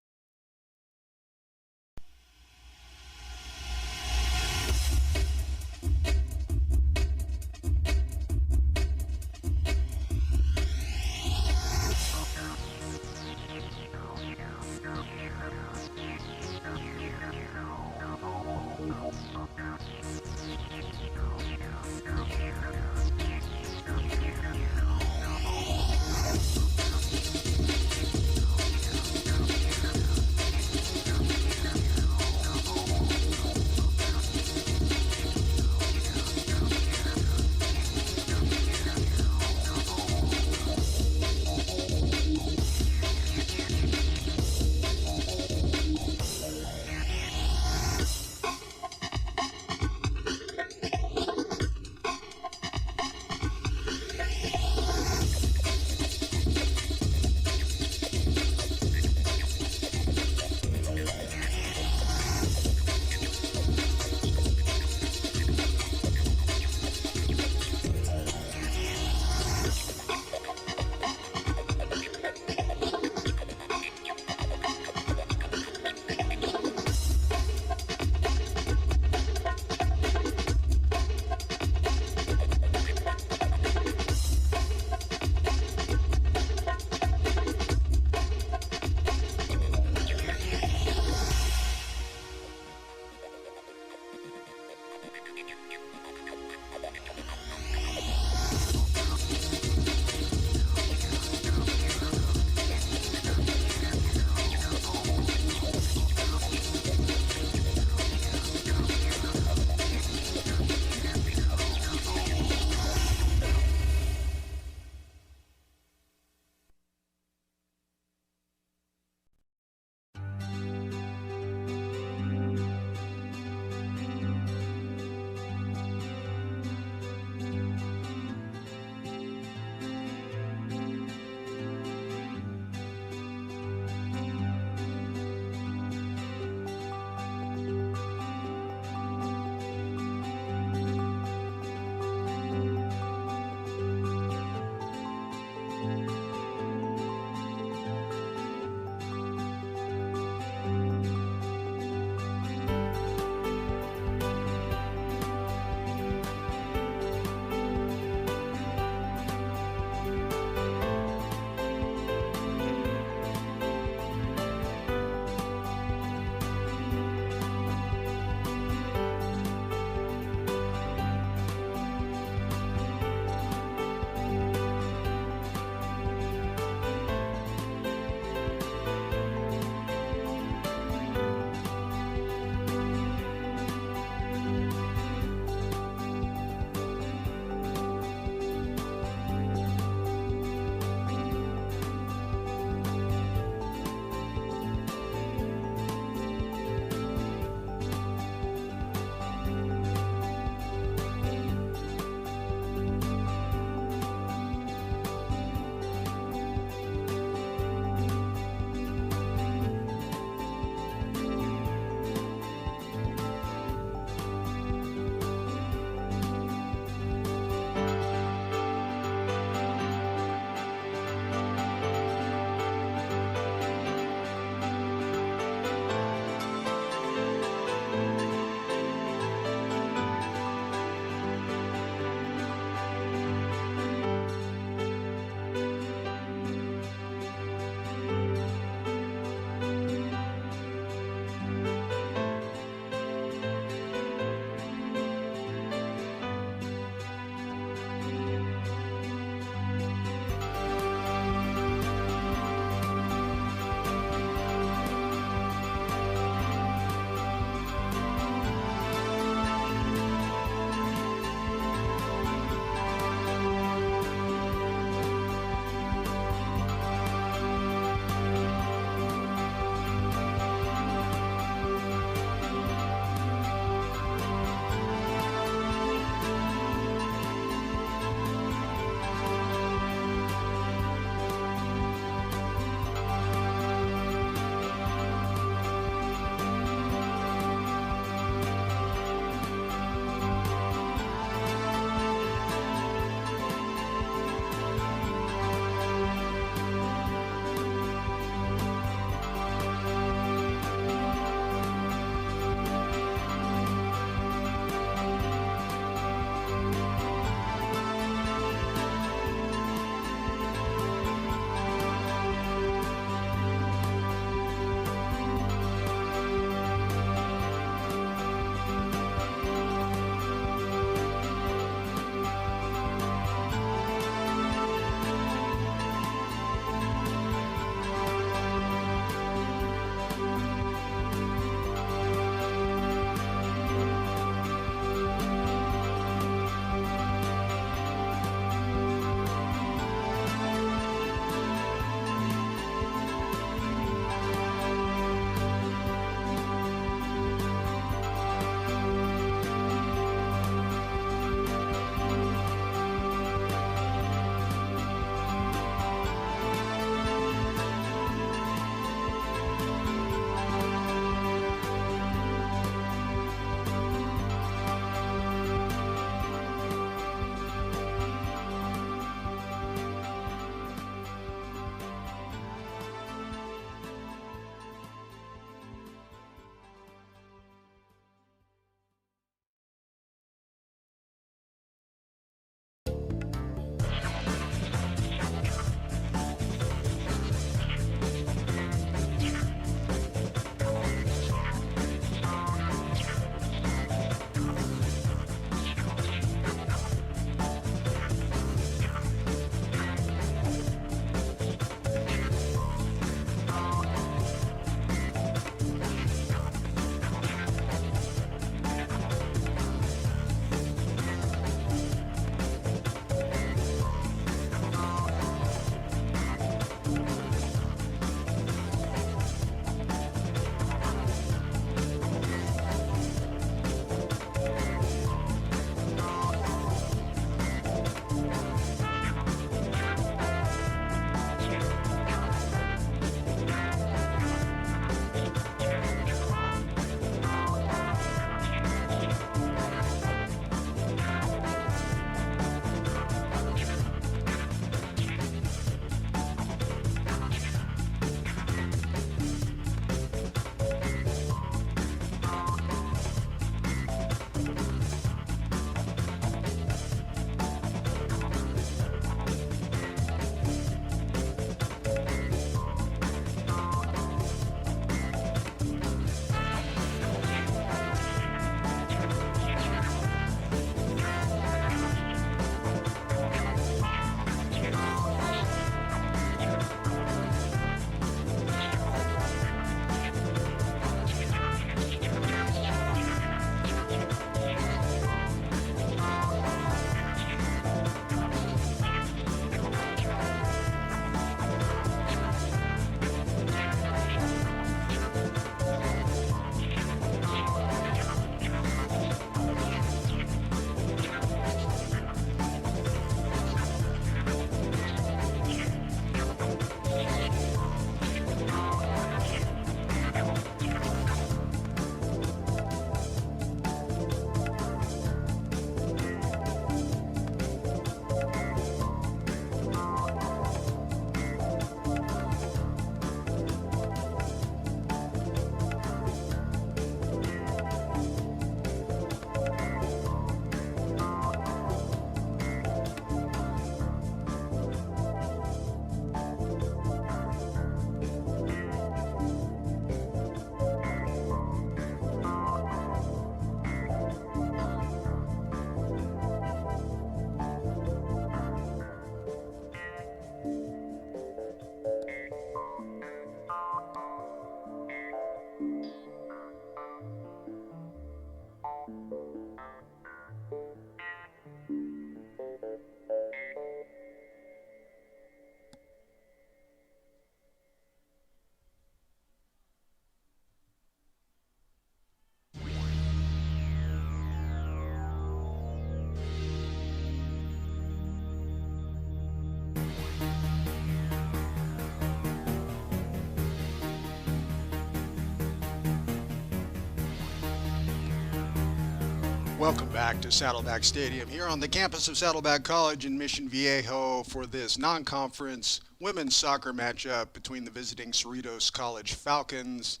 Welcome back to Saddleback Stadium here on the campus of Saddleback College in Mission Viejo for this non-conference women's soccer matchup between the visiting Cerritos College Falcons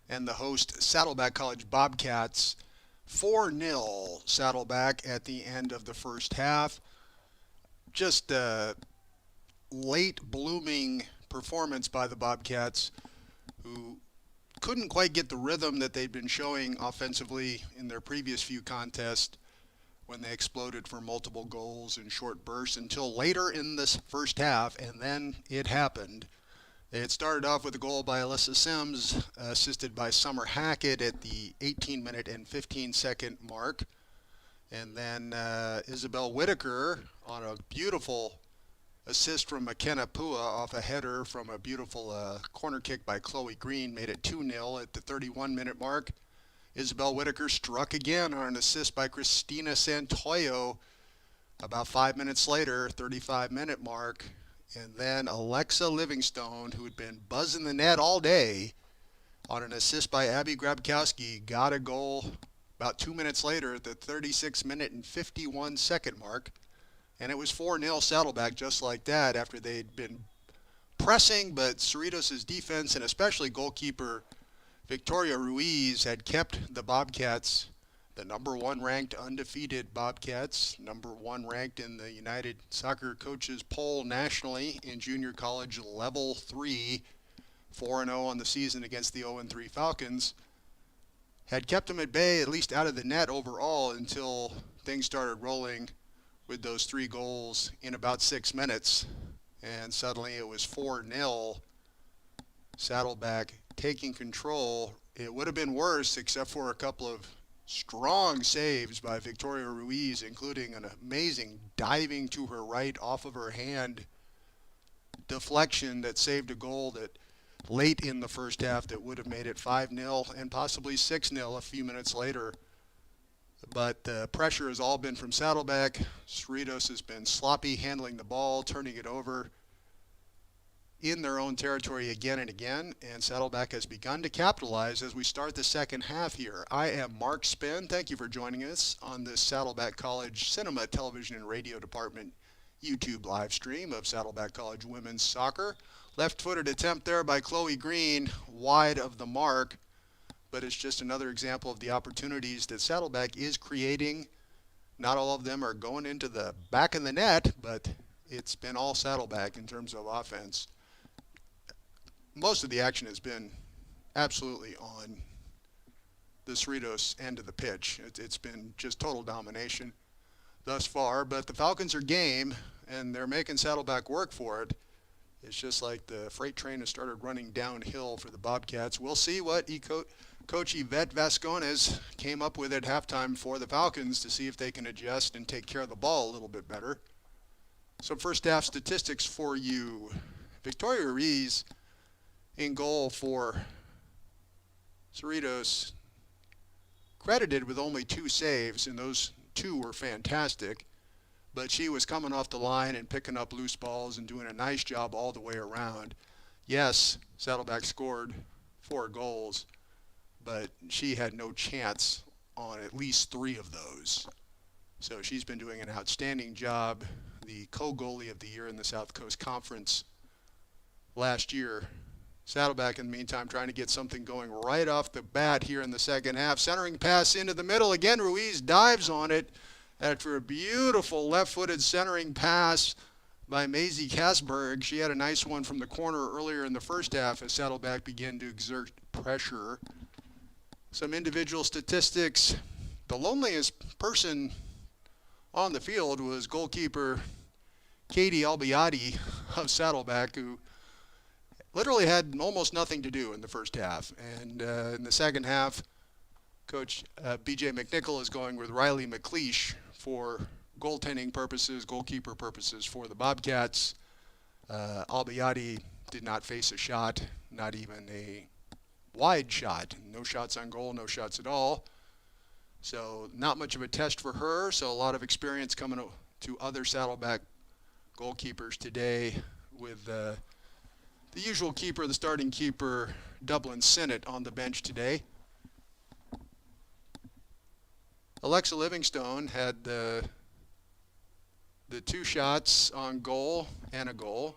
and the host Saddleback College Bobcats. 4-0 Saddleback at the end of the first half. Just a late blooming performance by the Bobcats, who couldn't quite get the rhythm that they'd been showing offensively in their previous few contests when they exploded for multiple goals in short bursts until later in this first half, and then it happened. They had started off with a goal by Alyssa Sims, assisted by Summer Hackett at the 18-minute and 15-second mark. And then Isabel Whitaker on a beautiful assist from McKenna Pua off a header from a beautiful corner kick by Chloe Green made it 2-0 at the 31-minute mark. Isabel Whitaker struck again on an assist by Christina Santoyo about 5 minutes later, 35-minute mark. And then Alexa Livingstone, who had been buzzing the net all day, on an assist by Abby Grabkowski, got a goal about 2 minutes later at the 36-minute and 51-second mark. And it was 4-0 Saddleback just like that after they'd been pressing, but Cerritos' defense and especially goalkeeper Victoria Ruiz had kept the Bobcats, the number one ranked undefeated Bobcats, number one ranked in the United Soccer Coaches poll nationally in junior college level 3, 4-0 on the season against the 0-3 Falcons, had kept them at bay, at least out of the net overall, until things started rolling with those 3 goals in about 6 minutes. And suddenly it was 4-0 Saddleback taking control. It would have been worse except for a couple of strong saves by Victoria Ruiz, including an amazing diving to her right off of her hand deflection that saved a goal that late in the first half that would have made it 5-0 and possibly 6-0 a few minutes later. But the pressure has all been from Saddleback. Cerritos has been sloppy handling the ball, turning it over in their own territory again and again, and Saddleback has begun to capitalize as we start the second half here. I am Mark Spin. Thank you for joining us on this Saddleback College Cinema, Television, and Radio Department YouTube live stream of Saddleback College women's soccer. Left-footed attempt there by Chloe Green, wide of the mark, but it's just another example of the opportunities that Saddleback is creating. Not all of them are going into the back of the net, but it's been all Saddleback in terms of offense. Most of the action has been absolutely on the Cerritos end of the pitch. It's been just total domination thus far, but the Falcons are game, and they're making Saddleback work for it. It's just like the freight train has started running downhill for the Bobcats. We'll see what Coach Yvette Vascones came up with at halftime for the Falcons to see if they can adjust and take care of the ball a little bit better. Some first half statistics for you. Victoria Ruiz in goal for Cerritos, credited with only 2 saves, and those 2 were fantastic. But she was coming off the line and picking up loose balls and doing a nice job all the way around. Yes, Saddleback scored 4 goals, but she had no chance on at least 3 of those. So she's been doing an outstanding job. The co-goalie of the year in the South Coast Conference last year. Saddleback, in the meantime, trying to get something going right off the bat here in the second half. Centering pass into the middle. Again, Ruiz dives on it after a beautiful left-footed centering pass by Maisie Kasberg. She had a nice one from the corner earlier in the first half as Saddleback began to exert pressure. Some individual statistics. The loneliest person on the field was goalkeeper Katie Albiati of Saddleback, who literally had almost nothing to do in the first half. And in the second half, Coach B.J. McNichol is going with Riley McLeish for goaltending purposes, goalkeeper purposes for the Bobcats. Albiati did not face a shot, not even a wide shot. No shots on goal, no shots at all. So not much of a test for her. So a lot of experience coming to other Saddleback goalkeepers today with the usual keeper, the starting keeper, Dublin Sinnott, on the bench today. Alexa Livingstone had the 2 shots on goal and a goal.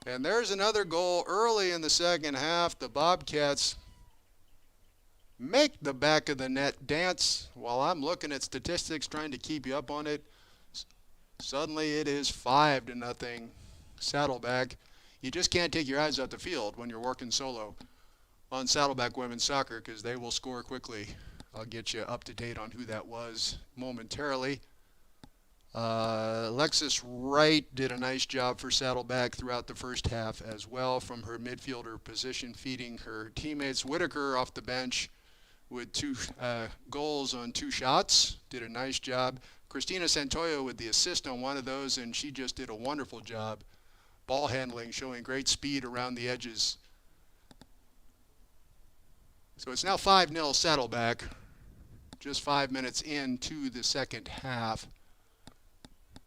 And there's another goal early in the second half. The Bobcats make the back of the net dance. While I'm looking at statistics trying to keep you up on it, suddenly it is 5-0 Saddleback. You just can't take your eyes off the field when you're working solo on Saddleback women's soccer because they will score quickly. I'll get you up to date on who that was momentarily. Alexis Wright did a nice job for Saddleback throughout the first half as well from her midfielder position, feeding her teammates. Whitaker off the bench with 2 goals on 2 shots, did a nice job. Christina Santoyo with the assist on one of those, and she just did a wonderful job. Ball handling, showing great speed around the edges. So it's now 5-0 Saddleback, just 5 minutes into the second half.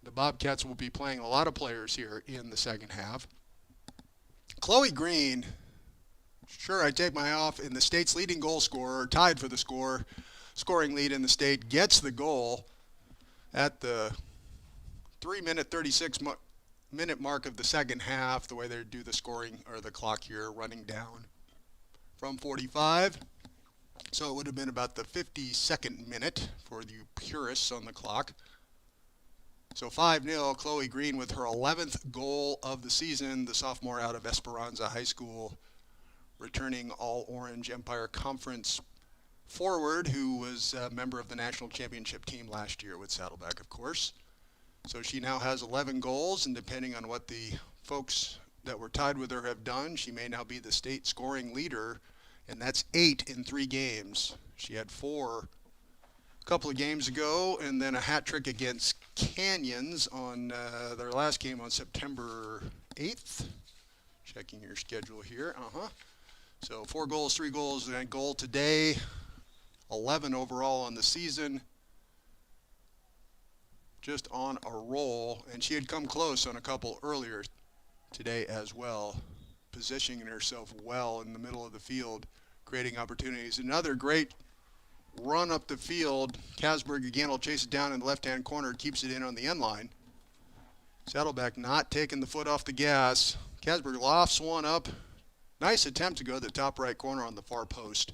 The Bobcats will be playing a lot of players here in the second half. Chloe Green, sure, I take my off, in the state's leading goal scorer, tied for the scoring lead in the state, gets the goal at the 3-minute 36-minute mark of the second half, the way they do the scoring or the clock here running down from 45. So it would have been about the 52nd minute for the purists on the clock. So 5-0, Chloe Green with her 11th goal of the season, the sophomore out of Esperanza High School, returning All-Orange Empire Conference forward, who was a member of the national championship team last year with Saddleback, of course. So she now has 11 goals, and depending on what the folks that were tied with her have done, she may now be the state scoring leader, and that's 8 in 3 games. She had 4 a couple of games ago, and then a hat trick against Canyons on their last game on September 8th. Checking your schedule here. So 4 goals, 3 goals, and a goal today. 11 overall on the season. Just on a roll, and she had come close on a couple earlier today as well, positioning herself well in the middle of the field, creating opportunities. Another great run up the field. Casberg again will chase it down in the left-hand corner, keeps it in on the end line. Saddleback not taking the foot off the gas. Casberg lofts one up. Nice attempt to go to the top right corner on the far post.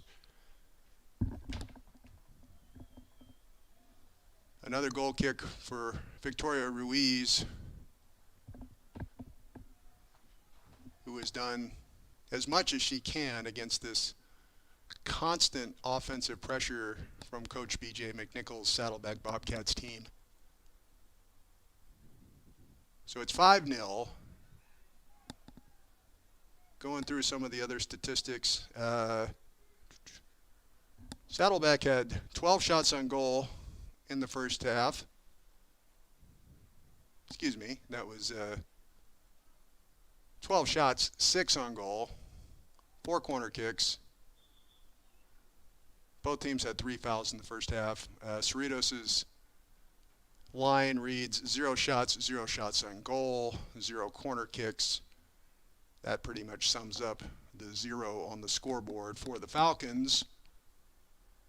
Another goal kick for Victoria Ruiz, who has done as much as she can against this constant offensive pressure from Coach B.J. McNichols' Saddleback Bobcats team. So it's 5-0. Going through some of the other statistics. Saddleback had 12 shots on goal in the first half. Excuse me, that was 12 shots, 6 on goal, 4 corner kicks. Both teams had 3 fouls in the first half. Cerritos' line reads 0 shots on goal, 0 corner kicks. That pretty much sums up the 0 on the scoreboard for the Falcons,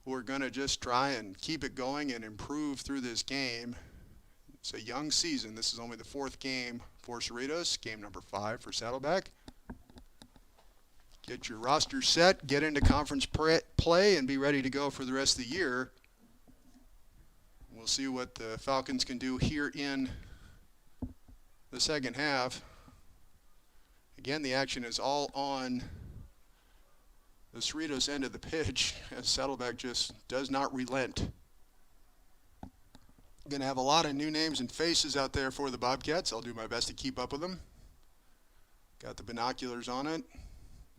who are going to just try and keep it going and improve through this game. It's a young season. This is only the 4th game for Cerritos, game number 5 for Saddleback. Get your roster set, get into conference play, and be ready to go for the rest of the year. We'll see what the Falcons can do here in the second half. Again, the action is all on the Cerritos end of the pitch, as Saddleback just does not relent. Going to have a lot of new names and faces out there for the Bobcats. I'll do my best to keep up with them. Got the binoculars on it.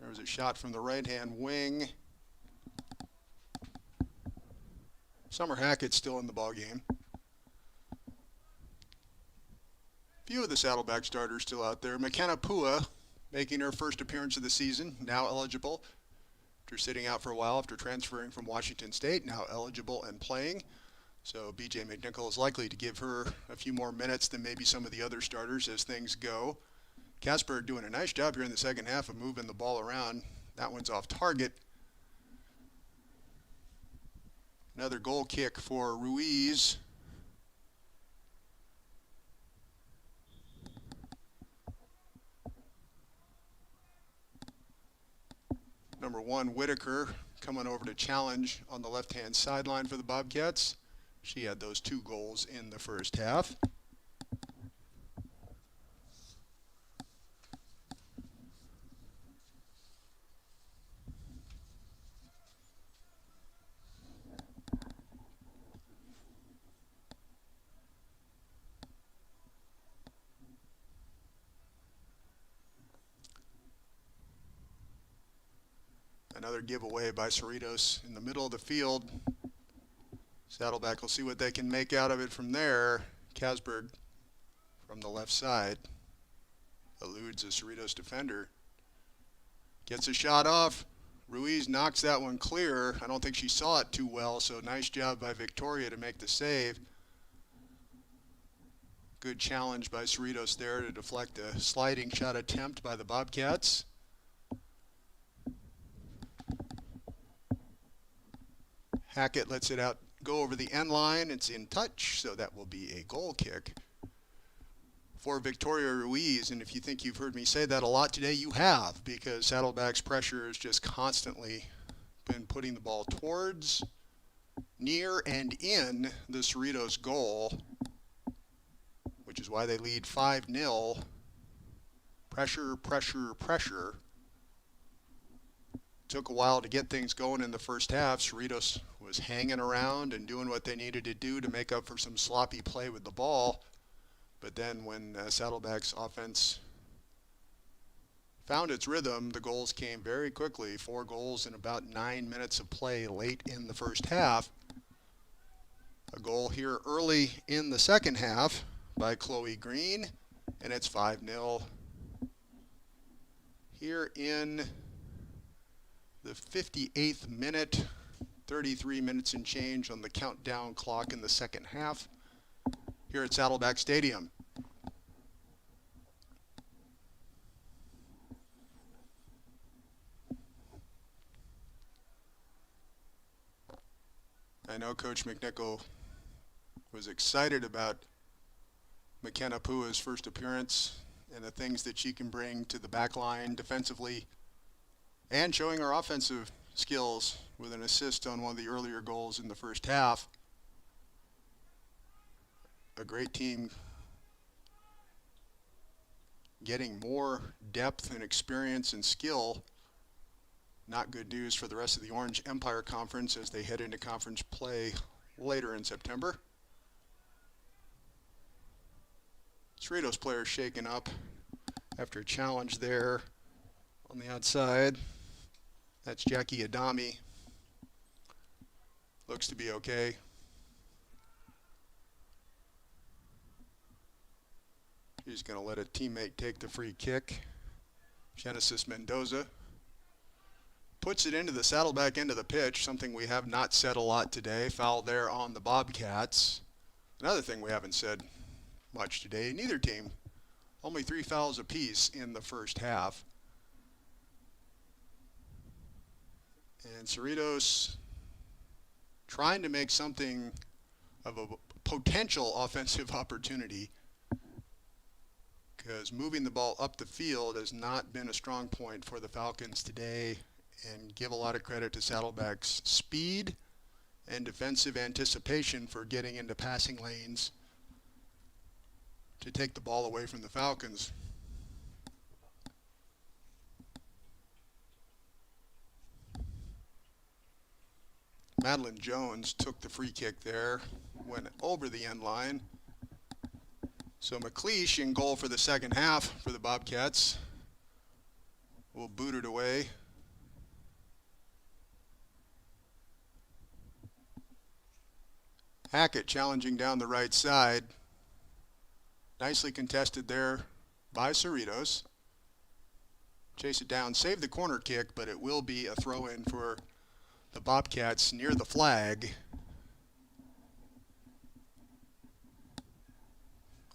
There was a shot from the right-hand wing. Summer Hackett's still in the ballgame. Few of the Saddleback starters still out there. McKenna Pua making her first appearance of the season, now eligible. After sitting out for a while after transferring from Washington State, now eligible and playing. So B.J. McNichol is likely to give her a few more minutes than maybe some of the other starters as things go. Casberg doing a nice job here in the second half of moving the ball around. That one's off target. Another goal kick for Ruiz. Number 1, Whitaker, coming over to challenge on the left-hand sideline for the Bobcats. She had those 2 goals in the first half. Another giveaway by Cerritos in the middle of the field. Saddleback will see what they can make out of it from there. Kasberg from the left side eludes a Cerritos defender. Gets a shot off. Ruiz knocks that one clear. I don't think she saw it too well, so nice job by Victoria to make the save. Good challenge by Cerritos there to deflect a sliding shot attempt by the Bobcats. Hackett lets it out, go over the end line. It's in touch, so that will be a goal kick for Victoria Ruiz. And if you think you've heard me say that a lot today, you have, because Saddleback's pressure has just constantly been putting the ball towards, near, and in the Cerritos goal, which is why they lead 5-0. Pressure, pressure, pressure. Took a while to get things going in the first half. Cerritos was hanging around and doing what they needed to do to make up for some sloppy play with the ball. But then when Saddleback's offense found its rhythm, the goals came very quickly. 4 goals in about 9 minutes of play late in the first half. A goal here early in the second half by Chloe Green, and it's 5-0 here in the 58th minute, 33 minutes and change on the countdown clock in the second half here at Saddleback Stadium. I know Coach McNichol was excited about McKenna Pua's first appearance and the things that she can bring to the back line defensively, and showing her offensive skills with an assist on one of the earlier goals in the first half. A great team getting more depth and experience and skill. Not good news for the rest of the Orange Empire Conference as they head into conference play later in September. Cerritos players shaken up after a challenge there on the outside. That's Jackie Adami. Looks to be okay. He's going to let a teammate take the free kick. Genesis Mendoza puts it into the Saddleback end of the pitch, something we have not said a lot today. Foul there on the Bobcats. Another thing we haven't said much today, neither team. Only 3 fouls apiece in the first half. And Cerritos trying to make something of a potential offensive opportunity, because moving the ball up the field has not been a strong point for the Falcons today, and give a lot of credit to Saddleback's speed and defensive anticipation for getting into passing lanes to take the ball away from the Falcons. Madeline Jones took the free kick there, went over the end line. So McLeish in goal for the second half for the Bobcats. Will boot it away. Hackett challenging down the right side. Nicely contested there by Cerritos. Chase it down, save the corner kick, but it will be a throw-in for the Bobcats near the flag.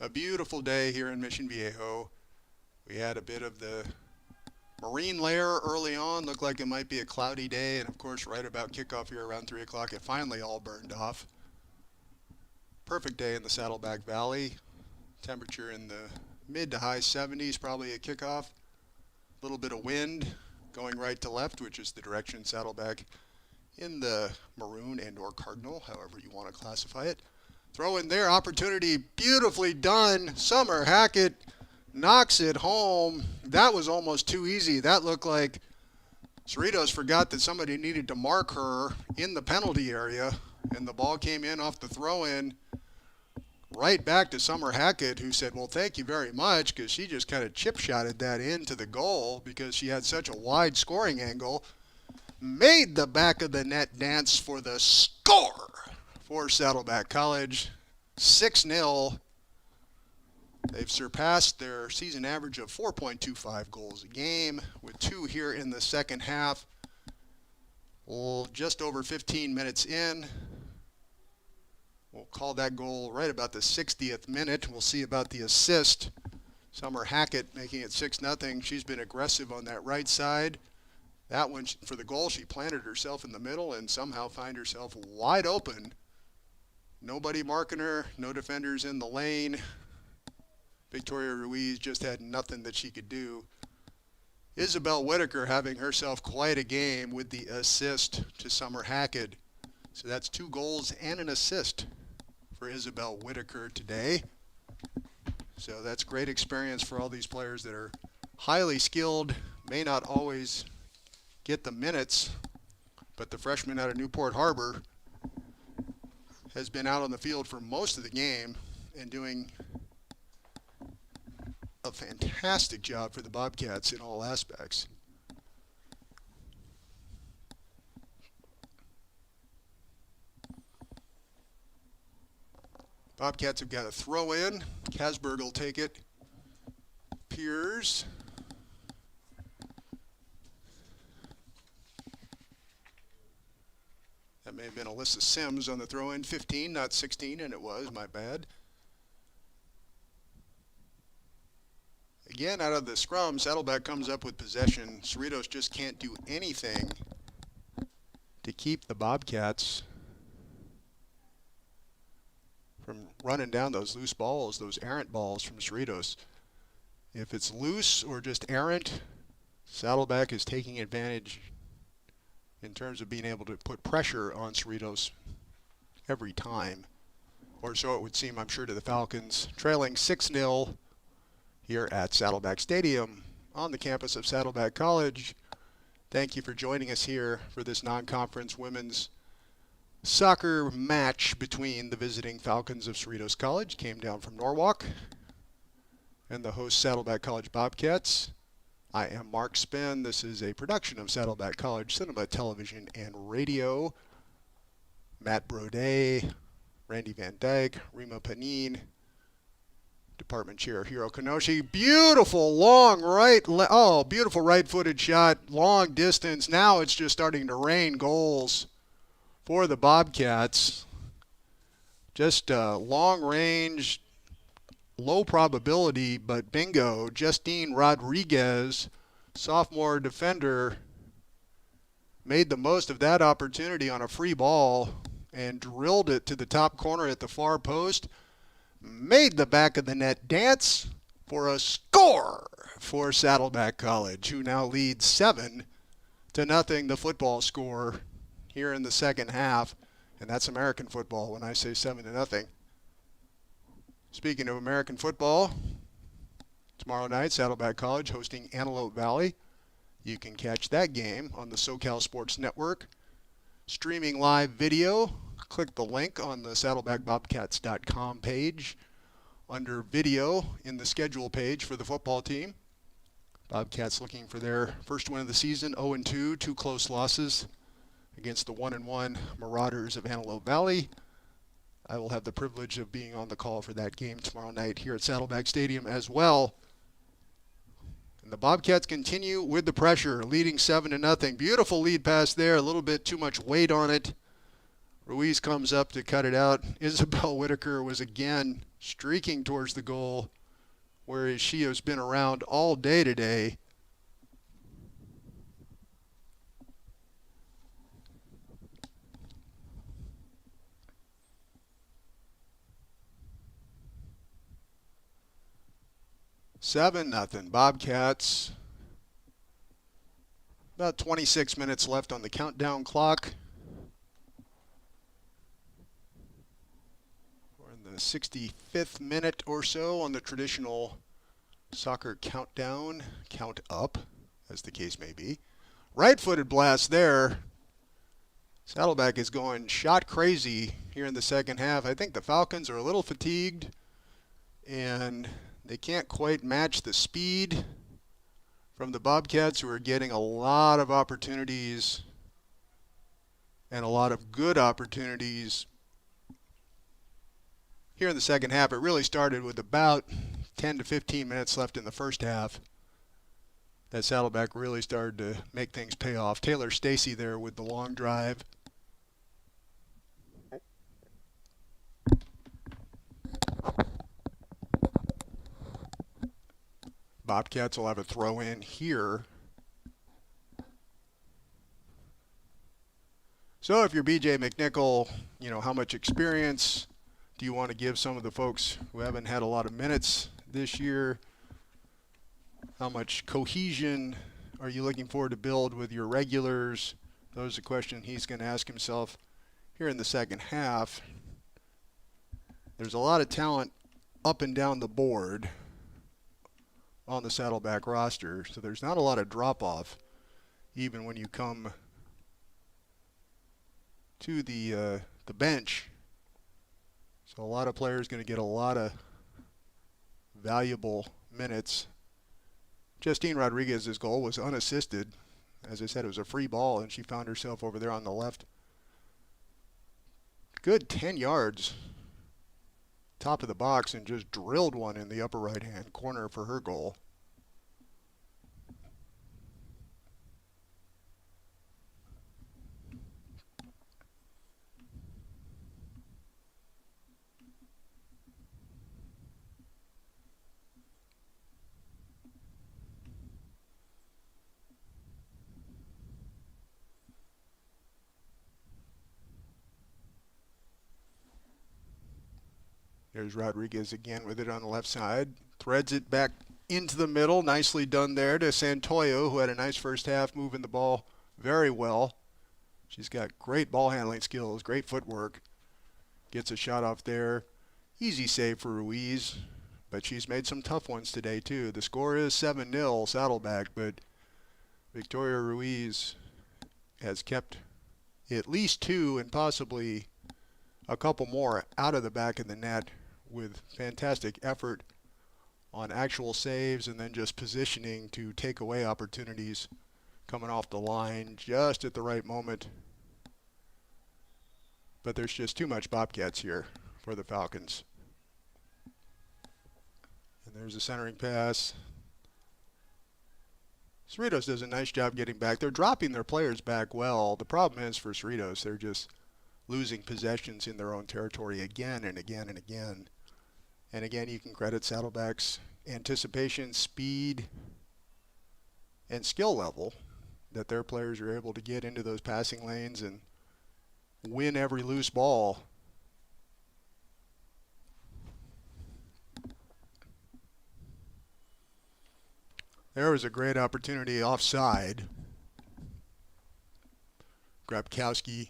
A beautiful day here in Mission Viejo. We had a bit of the marine layer early on. Looked like it might be a cloudy day. And of course, right about kickoff here around 3 o'clock, it finally all burned off. Perfect day in the Saddleback Valley. Temperature in the mid to high 70s probably at kickoff. A little bit of wind going right to left, which is the direction Saddleback in the maroon and or cardinal, however you want to classify it. Throw in there, opportunity, beautifully done. Summer Hackett knocks it home. That was almost too easy. That looked like Cerritos forgot that somebody needed to mark her in the penalty area, and the ball came in off the throw-in right back to Summer Hackett, who said, well, thank you very much, because she just kind of chip-shotted that into the goal because she had such a wide scoring angle. Made the back of the net dance for the score for Saddleback College. 6-0. They've surpassed their season average of 4.25 goals a game with 2 here in the second half. Well, just over 15 minutes in. We'll call that goal right about the 60th minute. We'll see about the assist. Summer Hackett making it 6-0. She's been aggressive on that right side. That one, for the goal, she planted herself in the middle and somehow find herself wide open. Nobody marking her, no defenders in the lane. Victoria Ruiz just had nothing that she could do. Isabel Whitaker having herself quite a game with the assist to Summer Hackett. So that's 2 goals and an assist for Isabel Whitaker today. So that's great experience for all these players that are highly skilled, may not always get the minutes, but the freshman out of Newport Harbor has been out on the field for most of the game and doing a fantastic job for the Bobcats in all aspects. Bobcats have got a throw in. Casberg will take it. Piers. That may have been Alyssa Sims on the throw-in. 15, not 16, and it was, my bad. Again, out of the scrum, Saddleback comes up with possession. Cerritos just can't do anything to keep the Bobcats from running down those loose balls, those errant balls from Cerritos. If it's loose or just errant, Saddleback is taking advantage in terms of being able to put pressure on Cerritos every time. Or so it would seem, I'm sure, to the Falcons. Trailing 6-0 here at Saddleback Stadium on the campus of Saddleback College. Thank you for joining us here for this non-conference women's soccer match between the visiting Falcons of Cerritos College, came down from Norwalk, and the host Saddleback College Bobcats. I am Mark Spinn. This is a production of Saddleback College Cinema, Television, and Radio. Matt Brodet, Randy Van Dyke, Rima Panine, Department Chair Hiro Kanoshi. Beautiful long right, beautiful right-footed shot, long distance. Now it's just starting to rain goals for the Bobcats. Just long range, low probability, but bingo. Justine Rodriguez, sophomore defender, made the most of that opportunity on a free ball and drilled it to the top corner at the far post. Made the back of the net dance for a score for Saddleback College, who now leads 7-0 the football score here in the second half. And that's American football when I say 7-0. Speaking of American football, tomorrow night, Saddleback College hosting Antelope Valley. You can catch that game on the SoCal Sports Network. Streaming live video, click the link on the saddlebackbobcats.com page under video in the schedule page for the football team. Bobcats looking for their first win of the season, 0-2, 2 close losses against the 1-1 Marauders of Antelope Valley. I will have the privilege of being on the call for that game tomorrow night here at Saddleback Stadium as well. And the Bobcats continue with the pressure, leading 7-0. Beautiful lead pass there, a little bit too much weight on it. Ruiz comes up to cut it out. Isabel Whitaker was again streaking towards the goal, whereas she has been around all day today. 7-0 Bobcats. About 26 minutes left on the countdown clock. We're in the 65th minute or so on the traditional soccer countdown, count up, as the case may be. Right-footed blast there. Saddleback is going shot crazy here in the second half. I think the Falcons are a little fatigued, and they can't quite match the speed from the Bobcats, who are getting a lot of opportunities and a lot of good opportunities here in the second half. It really started with about 10 to 15 minutes left in the first half that Saddleback really started to make things pay off. Taylor Stacy there with the long drive. Bobcats will have a throw in here. So if you're BJ McNichol, you know, how much experience do you want to give some of the folks who haven't had a lot of minutes this year? How much cohesion are you looking forward to build with your regulars? Those are the questions he's going to ask himself here in the second half. There's a lot of talent up and down the board on the Saddleback roster, so there's not a lot of drop-off even when you come to the bench. So a lot of players going to get a lot of valuable minutes. Justine Rodriguez's goal was unassisted. As I said, it was a free ball, and she found herself over there on the left. Good 10 yards top of the box and just drilled one in the upper right-hand corner for her goal. There's Rodriguez again with it on the left side. Threads it back into the middle. Nicely done there to Santoyo, who had a nice first half, moving the ball very well. She's got great ball handling skills, great footwork. Gets a shot off there. Easy save for Ruiz, but she's made some tough ones today too. The score is 7-0 Saddleback, but Victoria Ruiz has kept at least two and possibly a couple more out of the back of the net with fantastic effort on actual saves and then just positioning to take away opportunities coming off the line just at the right moment. But there's just too much Bobcats here for the Falcons. And there's a centering pass. Cerritos does a nice job getting back. They're dropping their players back well. The problem is for Cerritos, they're just losing possessions in their own territory again and again and again. And again, you can credit Saddleback's anticipation, speed, and skill level that their players are able to get into those passing lanes and win every loose ball. There was a great opportunity offside. Grabkowski.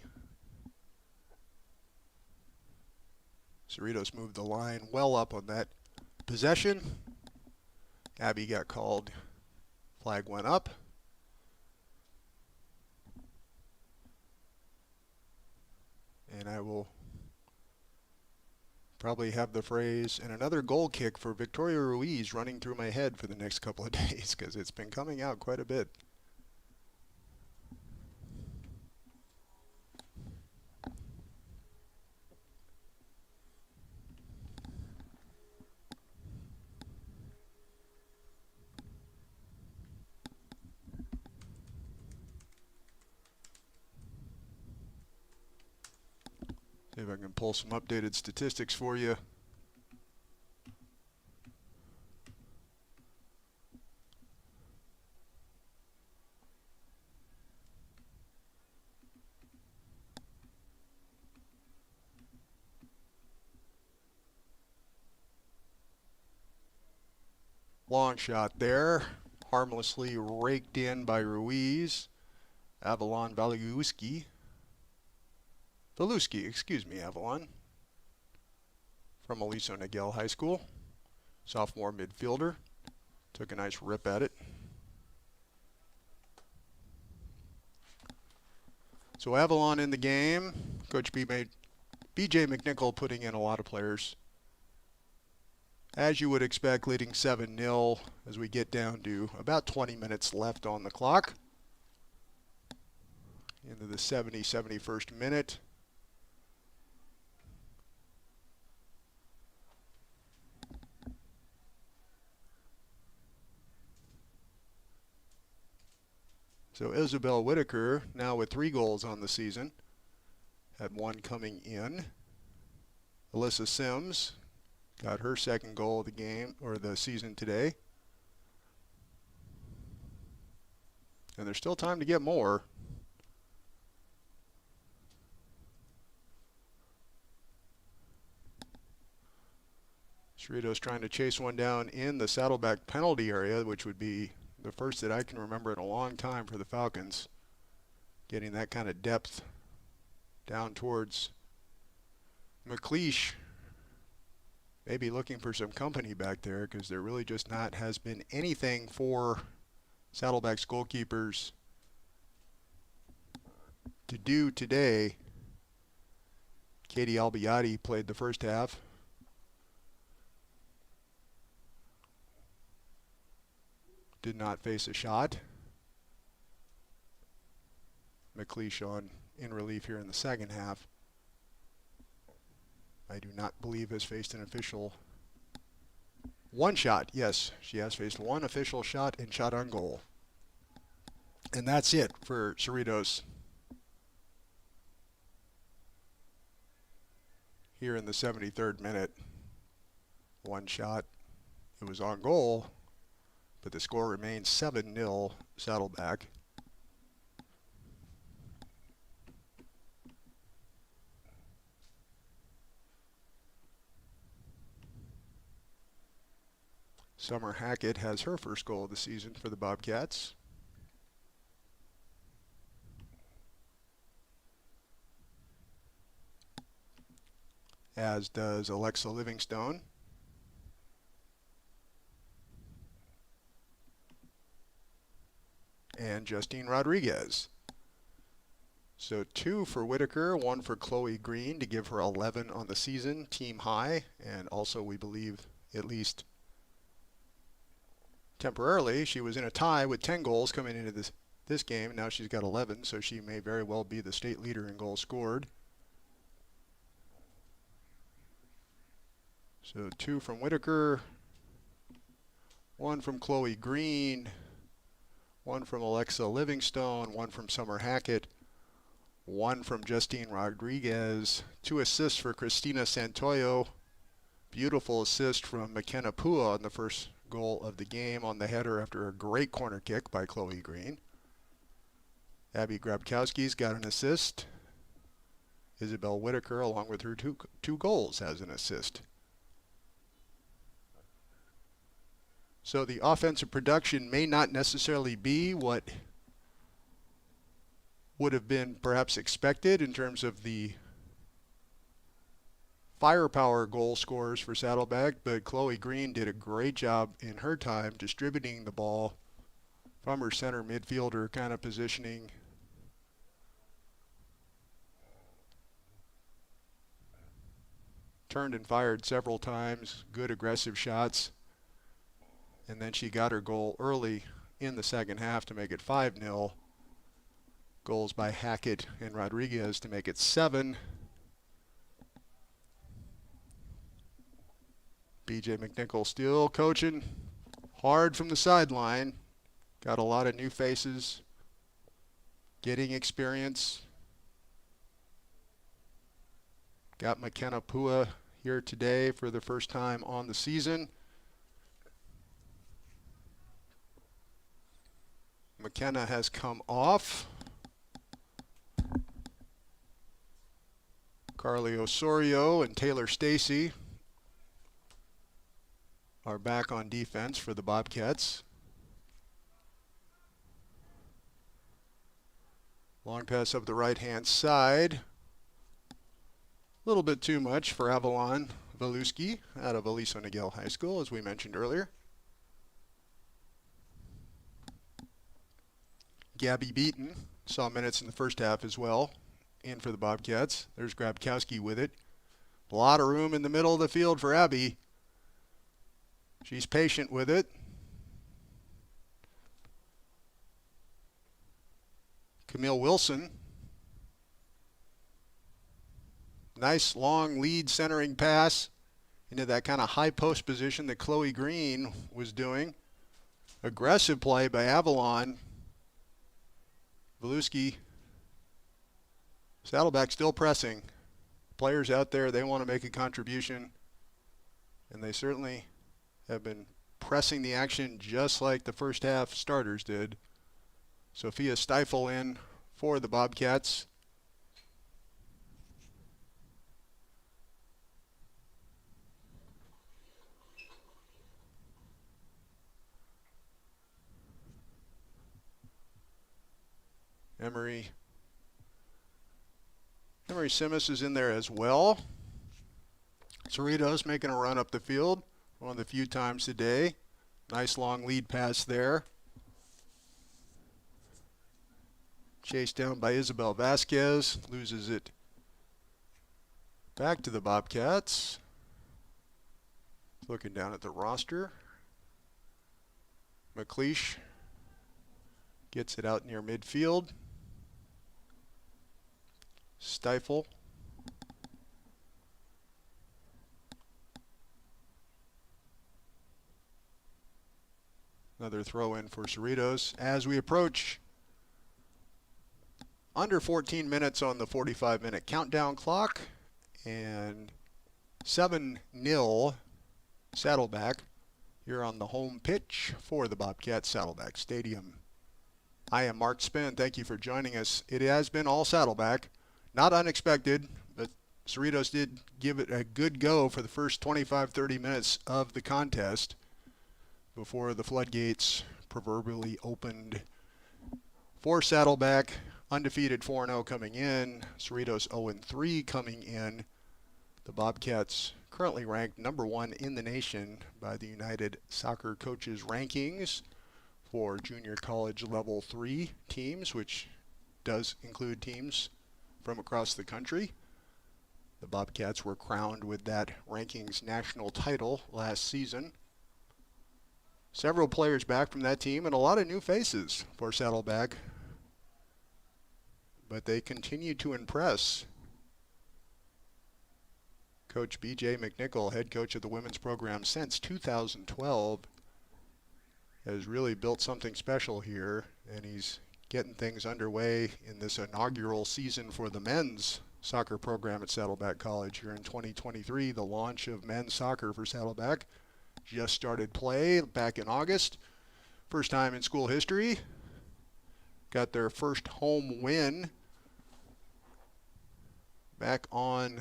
Cerritos moved the line well up on that possession. Abby got called. Flag went up. And I will probably have the phrase, and another goal kick for Victoria Ruiz running through my head for the next couple of days because it's been coming out quite a bit. See if I can pull some updated statistics for you. Long shot there. Harmlessly raked in by Ruiz. Avalon Valuski. Avalon. From Aliso Niguel High School. Sophomore midfielder. Took a nice rip at it. So Avalon in the game. Coach BJ McNichol putting in a lot of players. As you would expect, leading 7-0 as we get down to about 20 minutes left on the clock. Into the 71st minute. So Isabel Whitaker now with 3 goals on the season. Had 1 coming in. Alyssa Sims got her 2nd goal of the game or the season today. And there's still time to get more. Cerritos trying to chase one down in the Saddleback penalty area, which would be the first that I can remember in a long time for the Falcons. Getting that kind of depth down towards McLeish. Maybe looking for some company back there because there really just not has been anything for Saddleback's goalkeepers to do today. Katie Albiati played the first half. Did not face a shot. McLeish on in relief here in the second half. I do not believe has faced an official 1 shot. Yes, she has faced 1 official shot and shot on goal. And that's it for Cerritos here in the 73rd minute. 1 shot. It was on goal, but the score remains 7-0 Saddleback. Summer Hackett has her first goal of the season for the Bobcats. As does Alexa Livingstone. And Justine Rodriguez. So 2 for Whitaker, 1 for Chloe Green to give her 11 on the season, team high, and also we believe at least temporarily she was in a tie with 10 goals coming into this game. Now she's got 11, so she may very well be the state leader in goals scored. So 2 from Whitaker, 1 from Chloe Green, 1 from Alexa Livingstone, 1 from Summer Hackett, 1 from Justine Rodriguez, 2 assists for Christina Santoyo. Beautiful assist from McKenna Pua on the first goal of the game on the header after a great corner kick by Chloe Green. Abby Grabkowski's got an assist. Isabel Whitaker, along with her two goals, has an assist. So the offensive production may not necessarily be what would have been perhaps expected in terms of the firepower goal scorers for Saddleback, but Chloe Green did a great job in her time distributing the ball from her center midfielder kind of positioning. Turned and fired several times, good aggressive shots. And then she got her goal early in the second half to make it 5-0. Goals by Hackett and Rodriguez to make it 7. BJ McNichol still coaching hard from the sideline. Got a lot of new faces, getting experience. Got McKenna Pua here today for the first time on the season. McKenna has come off. Carly Osorio and Taylor Stacy are back on defense for the Bobcats. Long pass up the right-hand side. A little bit too much for Avalon Valuski out of Aliso Niguel High School, as we mentioned earlier. Gabby Beaton saw minutes in the first half as well, in for the Bobcats. There's Grabkowski with it. A lot of room in the middle of the field for Abby. She's patient with it. Camille Wilson. Nice long lead centering pass into that kind of high post position that Chloe Green was doing. Aggressive play by Avalon. Valuski. Saddleback still pressing. Players out there, they want to make a contribution. And they certainly have been pressing the action just like the first half starters did. Sophia Stifle in for the Bobcats. Emery Simmons is in there as well. Cerritos making a run up the field one of the few times today. Nice long lead pass there. Chased down by Isabel Vasquez. Loses it back to the Bobcats. Looking down at the roster. McLeish gets it out near midfield. Stifle. Another throw in for Cerritos as we approach under 14 minutes on the 45-minute countdown clock, and 7-0 Saddleback here on the home pitch for the Bobcats Saddleback Stadium. I am Mark Spin. Thank you for joining us. It has been all Saddleback. Not unexpected, but Cerritos did give it a good go for the first 25-30 minutes of the contest before the floodgates proverbially opened for Saddleback. Undefeated 4-0 coming in. Cerritos 0-3 coming in. The Bobcats currently ranked number 1 in the nation by the United Soccer Coaches rankings for junior college level 3 teams, which does include teams from across the country. The Bobcats were crowned with that rankings national title last season. Several players back from that team and a lot of new faces for Saddleback, but they continue to impress. Coach B.J. McNichol, head coach of the women's program since 2012, has really built something special here, and he's getting things underway in this inaugural season for the men's soccer program at Saddleback College here in 2023. The launch of men's soccer for Saddleback just started play back in August. First time in school history. Got their first home win back on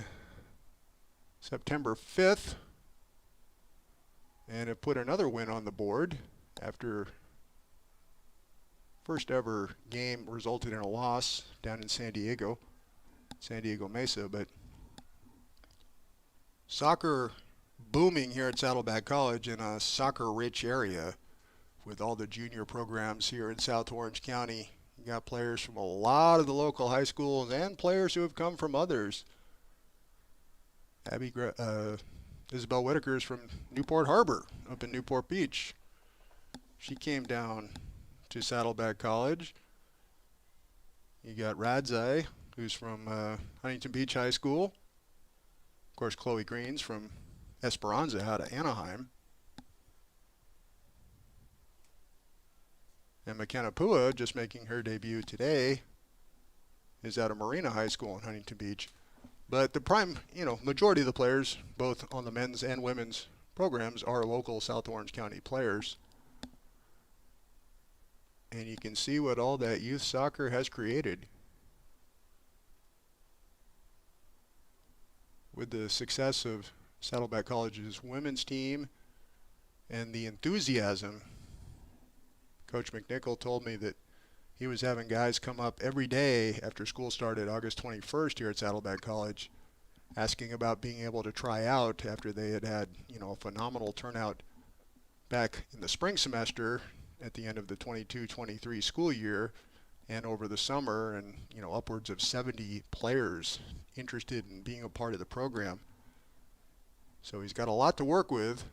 September 5th, and have put another win on the board after first ever game resulted in a loss down in San Diego Mesa. But soccer booming here at Saddleback College, in a soccer-rich area with all the junior programs here in South Orange County. You got players from a lot of the local high schools and players who have come from others. Isabel Whitaker's from Newport Harbor up in Newport Beach. She came down to Saddleback College. You got Radzai, who's from Huntington Beach High School. Of course, Chloe Green's from Esperanza out of Anaheim. And McKenna Pua, just making her debut today, is out of Marina High School in Huntington Beach. But the majority of the players, both on the men's and women's programs, are local South Orange County players. And you can see what all that youth soccer has created. With the success of Saddleback College's women's team and the enthusiasm. Coach McNichol told me that he was having guys come up every day after school started August 21st here at Saddleback College, asking about being able to try out after they had had, a phenomenal turnout back in the spring semester at the end of the 22-23 school year and over the summer, and, upwards of 70 players interested in being a part of the program. So he's got a lot to work with,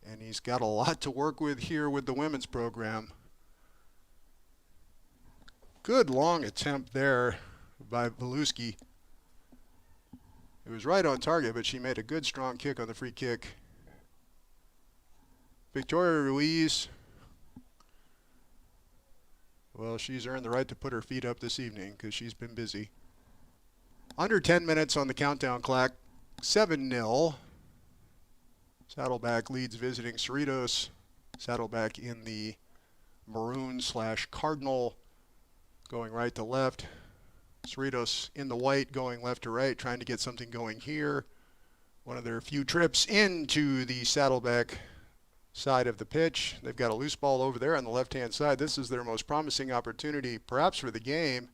and he's got a lot to work with here with the women's program. Good long attempt there by Beluski. It was right on target, but she made a good strong kick on the free kick. Victoria Ruiz, well, she's earned the right to put her feet up this evening because she's been busy. Under 10 minutes on the countdown clock, 7-0. Saddleback leads visiting Cerritos. Saddleback in the maroon/cardinal, going right to left. Cerritos in the white, going left to right, trying to get something going here. One of their few trips into the Saddleback side of the pitch. They've got a loose ball over there on the left-hand side. This is their most promising opportunity, perhaps, for the game.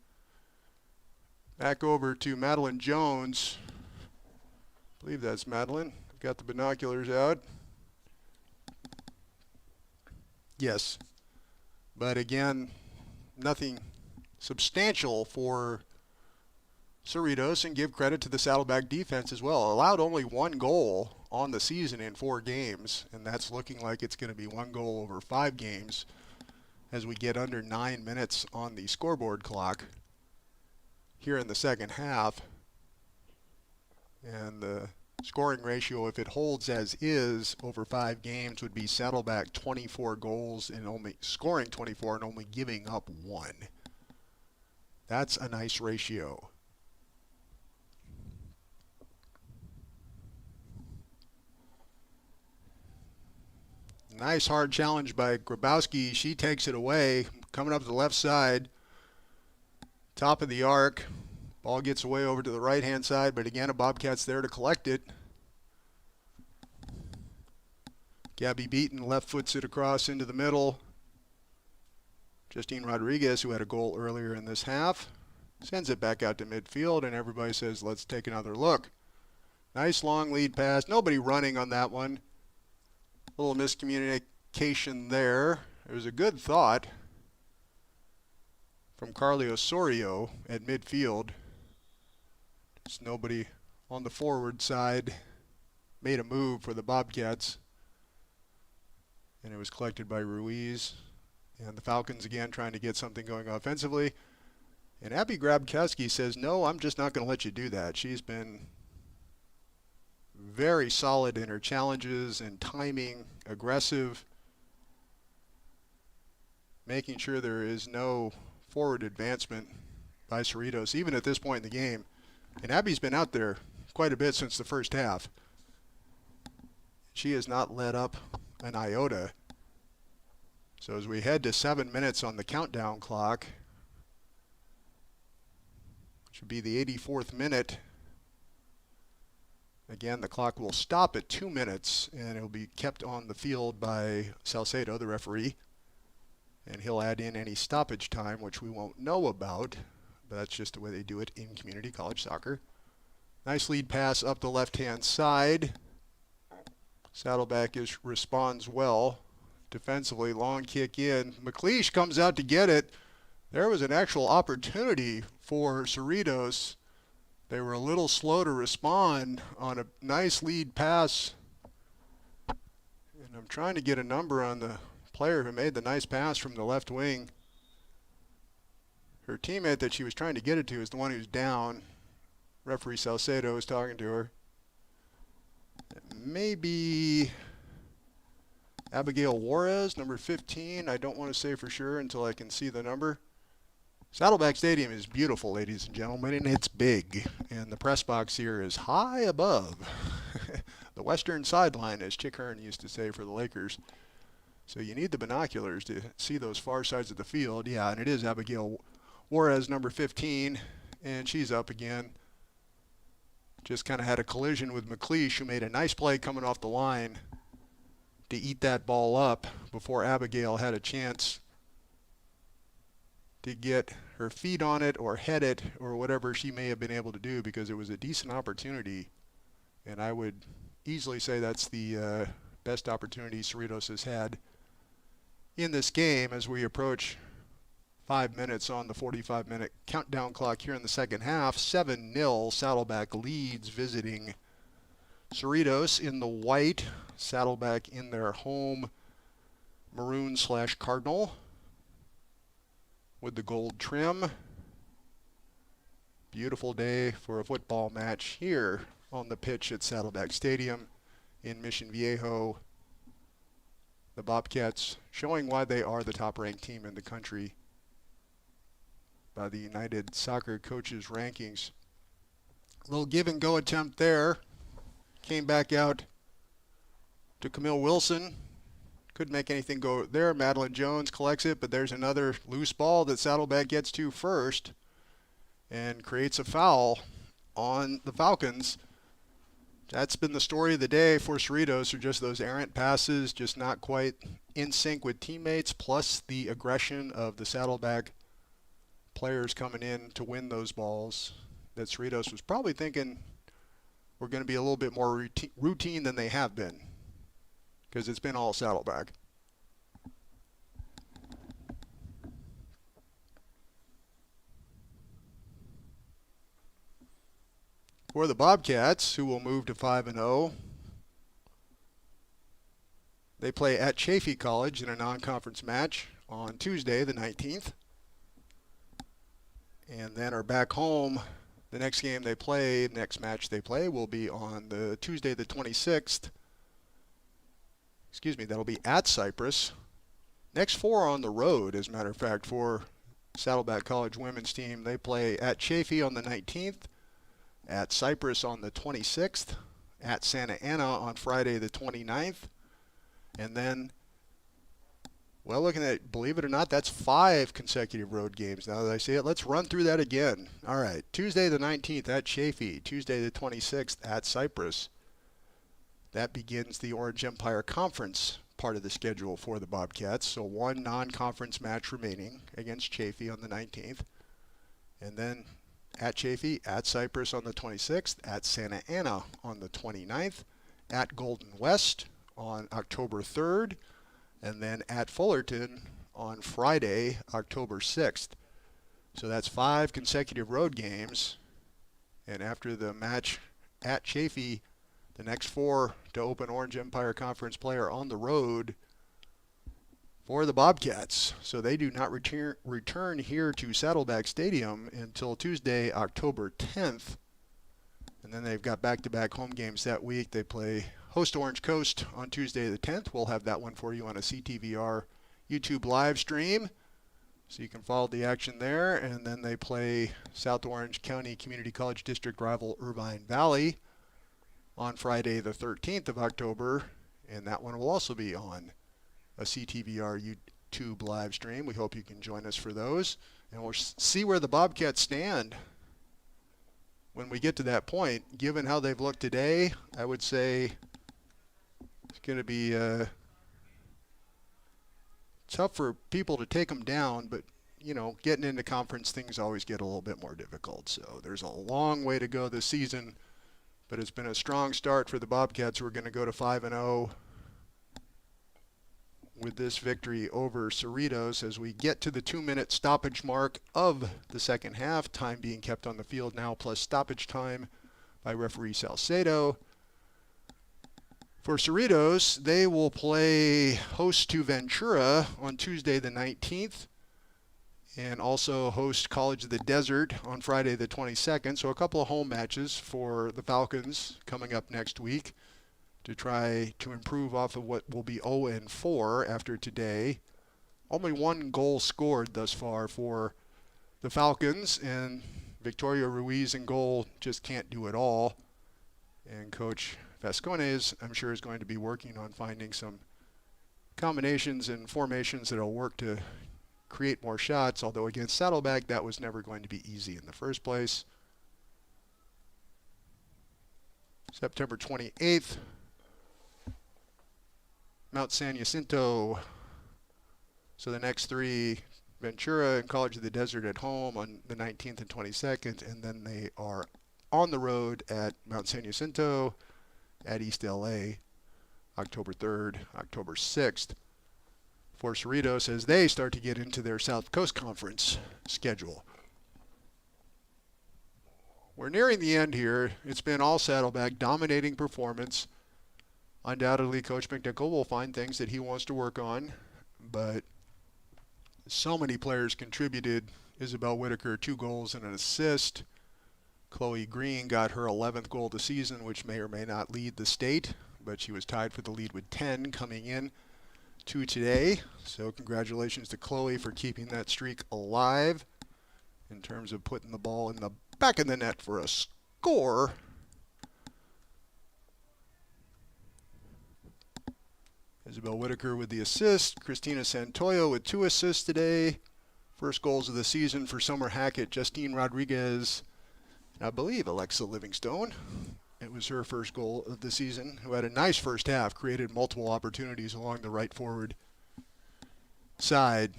Back over to Madeline Jones. I believe that's Madeline. Got the binoculars out. Yes. But again, nothing substantial for Cerritos, and give credit to the Saddleback defense as well. Allowed only one goal on the season in 4 games, and that's looking like it's going to be 1 goal over 5 games as we get under 9 minutes on the scoreboard clock here in the second half. And the scoring ratio, if it holds as is over 5 games, would be Saddleback 24 goals and only scoring 24 and only giving up 1. That's a nice ratio. Nice hard challenge by Grabowski. She takes it away, coming up the left side, top of the arc. Ball gets away over to the right-hand side, but again, a Bobcat's there to collect it. Gabby Beaton left foots it across into the middle. Justine Rodriguez, who had a goal earlier in this half, sends it back out to midfield, and everybody says, let's take another look. Nice long lead pass. Nobody running on that one. A little miscommunication there. It was a good thought from Carly Osorio at midfield. Just nobody on the forward side made a move for the Bobcats. And it was collected by Ruiz. And the Falcons again trying to get something going offensively. And Abby Grabkowski says, no, I'm just not going to let you do that. She's been very solid in her challenges and timing, aggressive, making sure there is no forward advancement by Cerritos, even at this point in the game. And Abby's been out there quite a bit since the first half. She has not let up an iota. So as we head to 7 minutes on the countdown clock, which would be the 84th minute, again, the clock will stop at 2 minutes, and it will be kept on the field by Salcedo, the referee. And he'll add in any stoppage time, which we won't know about, but that's just the way they do it in community college soccer. Nice lead pass up the left-hand side. Saddleback responds well defensively. Long kick in. McLeish comes out to get it. There was an actual opportunity for Cerritos. They were a little slow to respond on a nice lead pass. And I'm trying to get a number on the player who made the nice pass from the left wing. Her teammate that she was trying to get it to is the one who's down. Referee Salcedo is talking to her. Maybe Abigail Juarez, number 15. I don't want to say for sure until I can see the number. Saddleback Stadium is beautiful, ladies and gentlemen, and it's big. And the press box here is high above the western sideline, as Chick Hearn used to say for the Lakers. So you need the binoculars to see those far sides of the field. Yeah, and it is Abigail Juarez, number 15, and she's up again. Just kind of had a collision with McLeish, who made a nice play coming off the line. to eat that ball up before Abigail had a chance to get her feet on it or head it or whatever she may have been able to do, because it was a decent opportunity. And I would easily say that's the best opportunity Cerritos has had in this game as we approach 5 minutes on the 45-minute countdown clock here in the second half. 7-0, Saddleback leads visiting Cerritos in the white. Saddleback in their home maroon/cardinal with the gold trim. Beautiful day for a football match here on the pitch at Saddleback Stadium in Mission Viejo. The Bobcats showing why they are the top-ranked team in the country by the United Soccer Coaches rankings. A little give-and-go attempt there. Came back out to Camille Wilson. Couldn't make anything go there. Madeline Jones collects it, but there's another loose ball that Saddleback gets to first and creates a foul on the Falcons. That's been the story of the day for Cerritos, are just those errant passes, just not quite in sync with teammates, plus the aggression of the Saddleback players coming in to win those balls that Cerritos was probably thinking were going to be a little bit more routine than they have been, because it's been all Saddleback. For the Bobcats, who will move to 5-0, they play at Chaffey College in a non-conference match on Tuesday, the 19th. And then are back home. The next game they play, next match they play, will be on the Tuesday, the 26th. That'll be at Cypress. Next four on the road, as a matter of fact, for Saddleback College women's team. They play at Chaffey on the 19th, at Cypress on the 26th, at Santa Ana on Friday the 29th, and then, well, looking at, believe it or not, that's 5 consecutive road games now that I see it. Let's run through that again. All right, Tuesday the 19th at Chaffey, Tuesday the 26th at Cypress. That begins the Orange Empire Conference part of the schedule for the Bobcats. So one non-conference match remaining against Chaffey on the 19th. And then at Chaffey, at Cypress on the 26th, at Santa Ana on the 29th, at Golden West on October 3rd, and then at Fullerton on Friday, October 6th. So that's 5 consecutive road games. And after the match at Chaffey, the next 4 to open Orange Empire Conference play are on the road for the Bobcats. So they do not return here to Saddleback Stadium until Tuesday, October 10th. And then they've got back-to-back home games that week. They play host Orange Coast on Tuesday the 10th. We'll have that one for you on a CTVR YouTube live stream, so you can follow the action there. And then they play South Orange County Community College District rival Irvine Valley on Friday the 13th of October, and that one will also be on a CTVR YouTube live stream. We hope you can join us for those, and we'll see where the Bobcats stand when we get to that point. Given how they've looked today, I would say it's going to be tough for people to take them down, but you know, getting into conference, things always get a little bit more difficult. So there's a long way to go this season, but it's been a strong start for the Bobcats. We're going to go to 5-0 with this victory over Cerritos as we get to the 2-minute stoppage mark of the second half. Time being kept on the field now, plus stoppage time by referee Salcedo. For Cerritos, they will play host to Ventura on Tuesday the 19th, and also host College of the Desert on Friday the 22nd. So a couple of home matches for the Falcons coming up next week to try to improve off of what will be 0-4 after today. Only 1 goal scored thus far for the Falcons, and Victoria Ruiz in goal just can't do it all. And Coach Vascones, I'm sure, is going to be working on finding some combinations and formations that will work to create more shots, although against Saddleback that was never going to be easy in the first place. September 28th, Mount San Jacinto. So the next three, Ventura and College of the Desert at home on the 19th and 22nd, and then they are on the road at Mount San Jacinto, at East LA, October 3rd, October 6th, for Cerritos as they start to get into their South Coast Conference schedule. We're nearing the end here. It's been all Saddleback, dominating performance. Undoubtedly, Coach McNichol will find things that he wants to work on, but so many players contributed. Isabel Whitaker, 2 goals and an assist. Chloe Green got her 11th goal of the season, which may or may not lead the state, but she was tied for the lead with 10 coming in to today. So congratulations to Chloe for keeping that streak alive in terms of putting the ball in the back of the net for a score. Isabel Whitaker with the assist. Christina Santoyo with 2 assists today. First goals of the season for Summer Hackett, Justine Rodriguez, and I believe Alexa Livingstone. It was her first goal of the season, who had a nice first half, created multiple opportunities along the right forward side,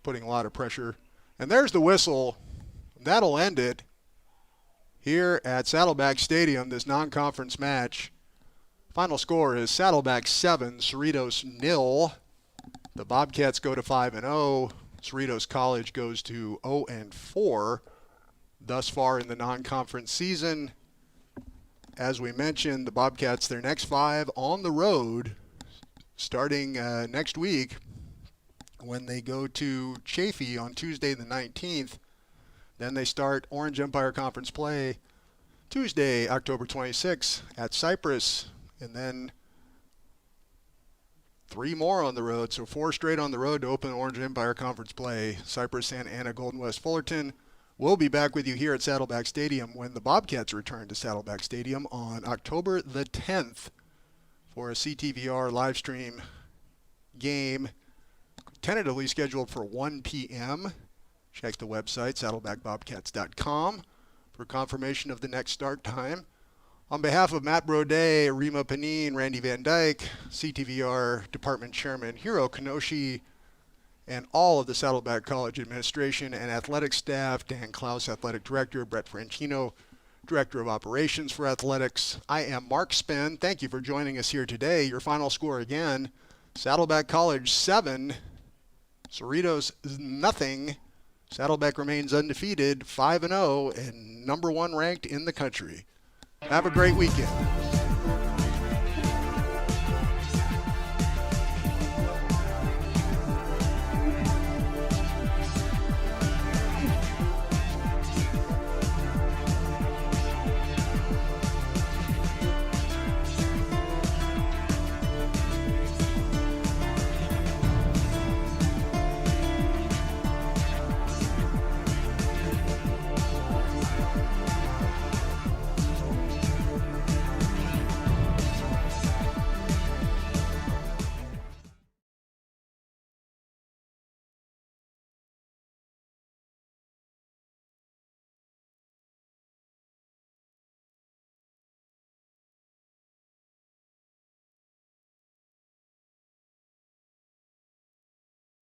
putting a lot of pressure. And there's the whistle. That'll end it here at Saddleback Stadium, this non-conference match. Final score is Saddleback 7, Cerritos 0. The Bobcats go to 5-0. Cerritos College goes to 0-4 thus far in the non-conference season. As we mentioned, the Bobcats, their next 5 on the road, starting next week when they go to Chaffee on Tuesday the 19th. Then they start Orange Empire Conference play Tuesday, October 26th at Cypress, and then 3 more on the road, so 4 straight on the road to open Orange Empire Conference play. Cypress, Santa Ana, Golden West, Fullerton. We'll be back with you here at Saddleback Stadium when the Bobcats return to Saddleback Stadium on October the 10th for a CTVR live stream game, tentatively scheduled for 1 p.m. Check the website, saddlebackbobcats.com, for confirmation of the next start time. On behalf of Matt Brodet, Rima Panine, Randy Van Dyke, CTVR Department Chairman Hiro Kanoshi, and all of the Saddleback College administration and athletic staff, Dan Klaus, Athletic Director, Brett Franchino, Director of Operations for Athletics. I am Mark Spen. Thank you for joining us here today. Your final score again, Saddleback College 7, Cerritos 0. Saddleback remains undefeated, 5-0, and #1 ranked in the country. Have a great weekend.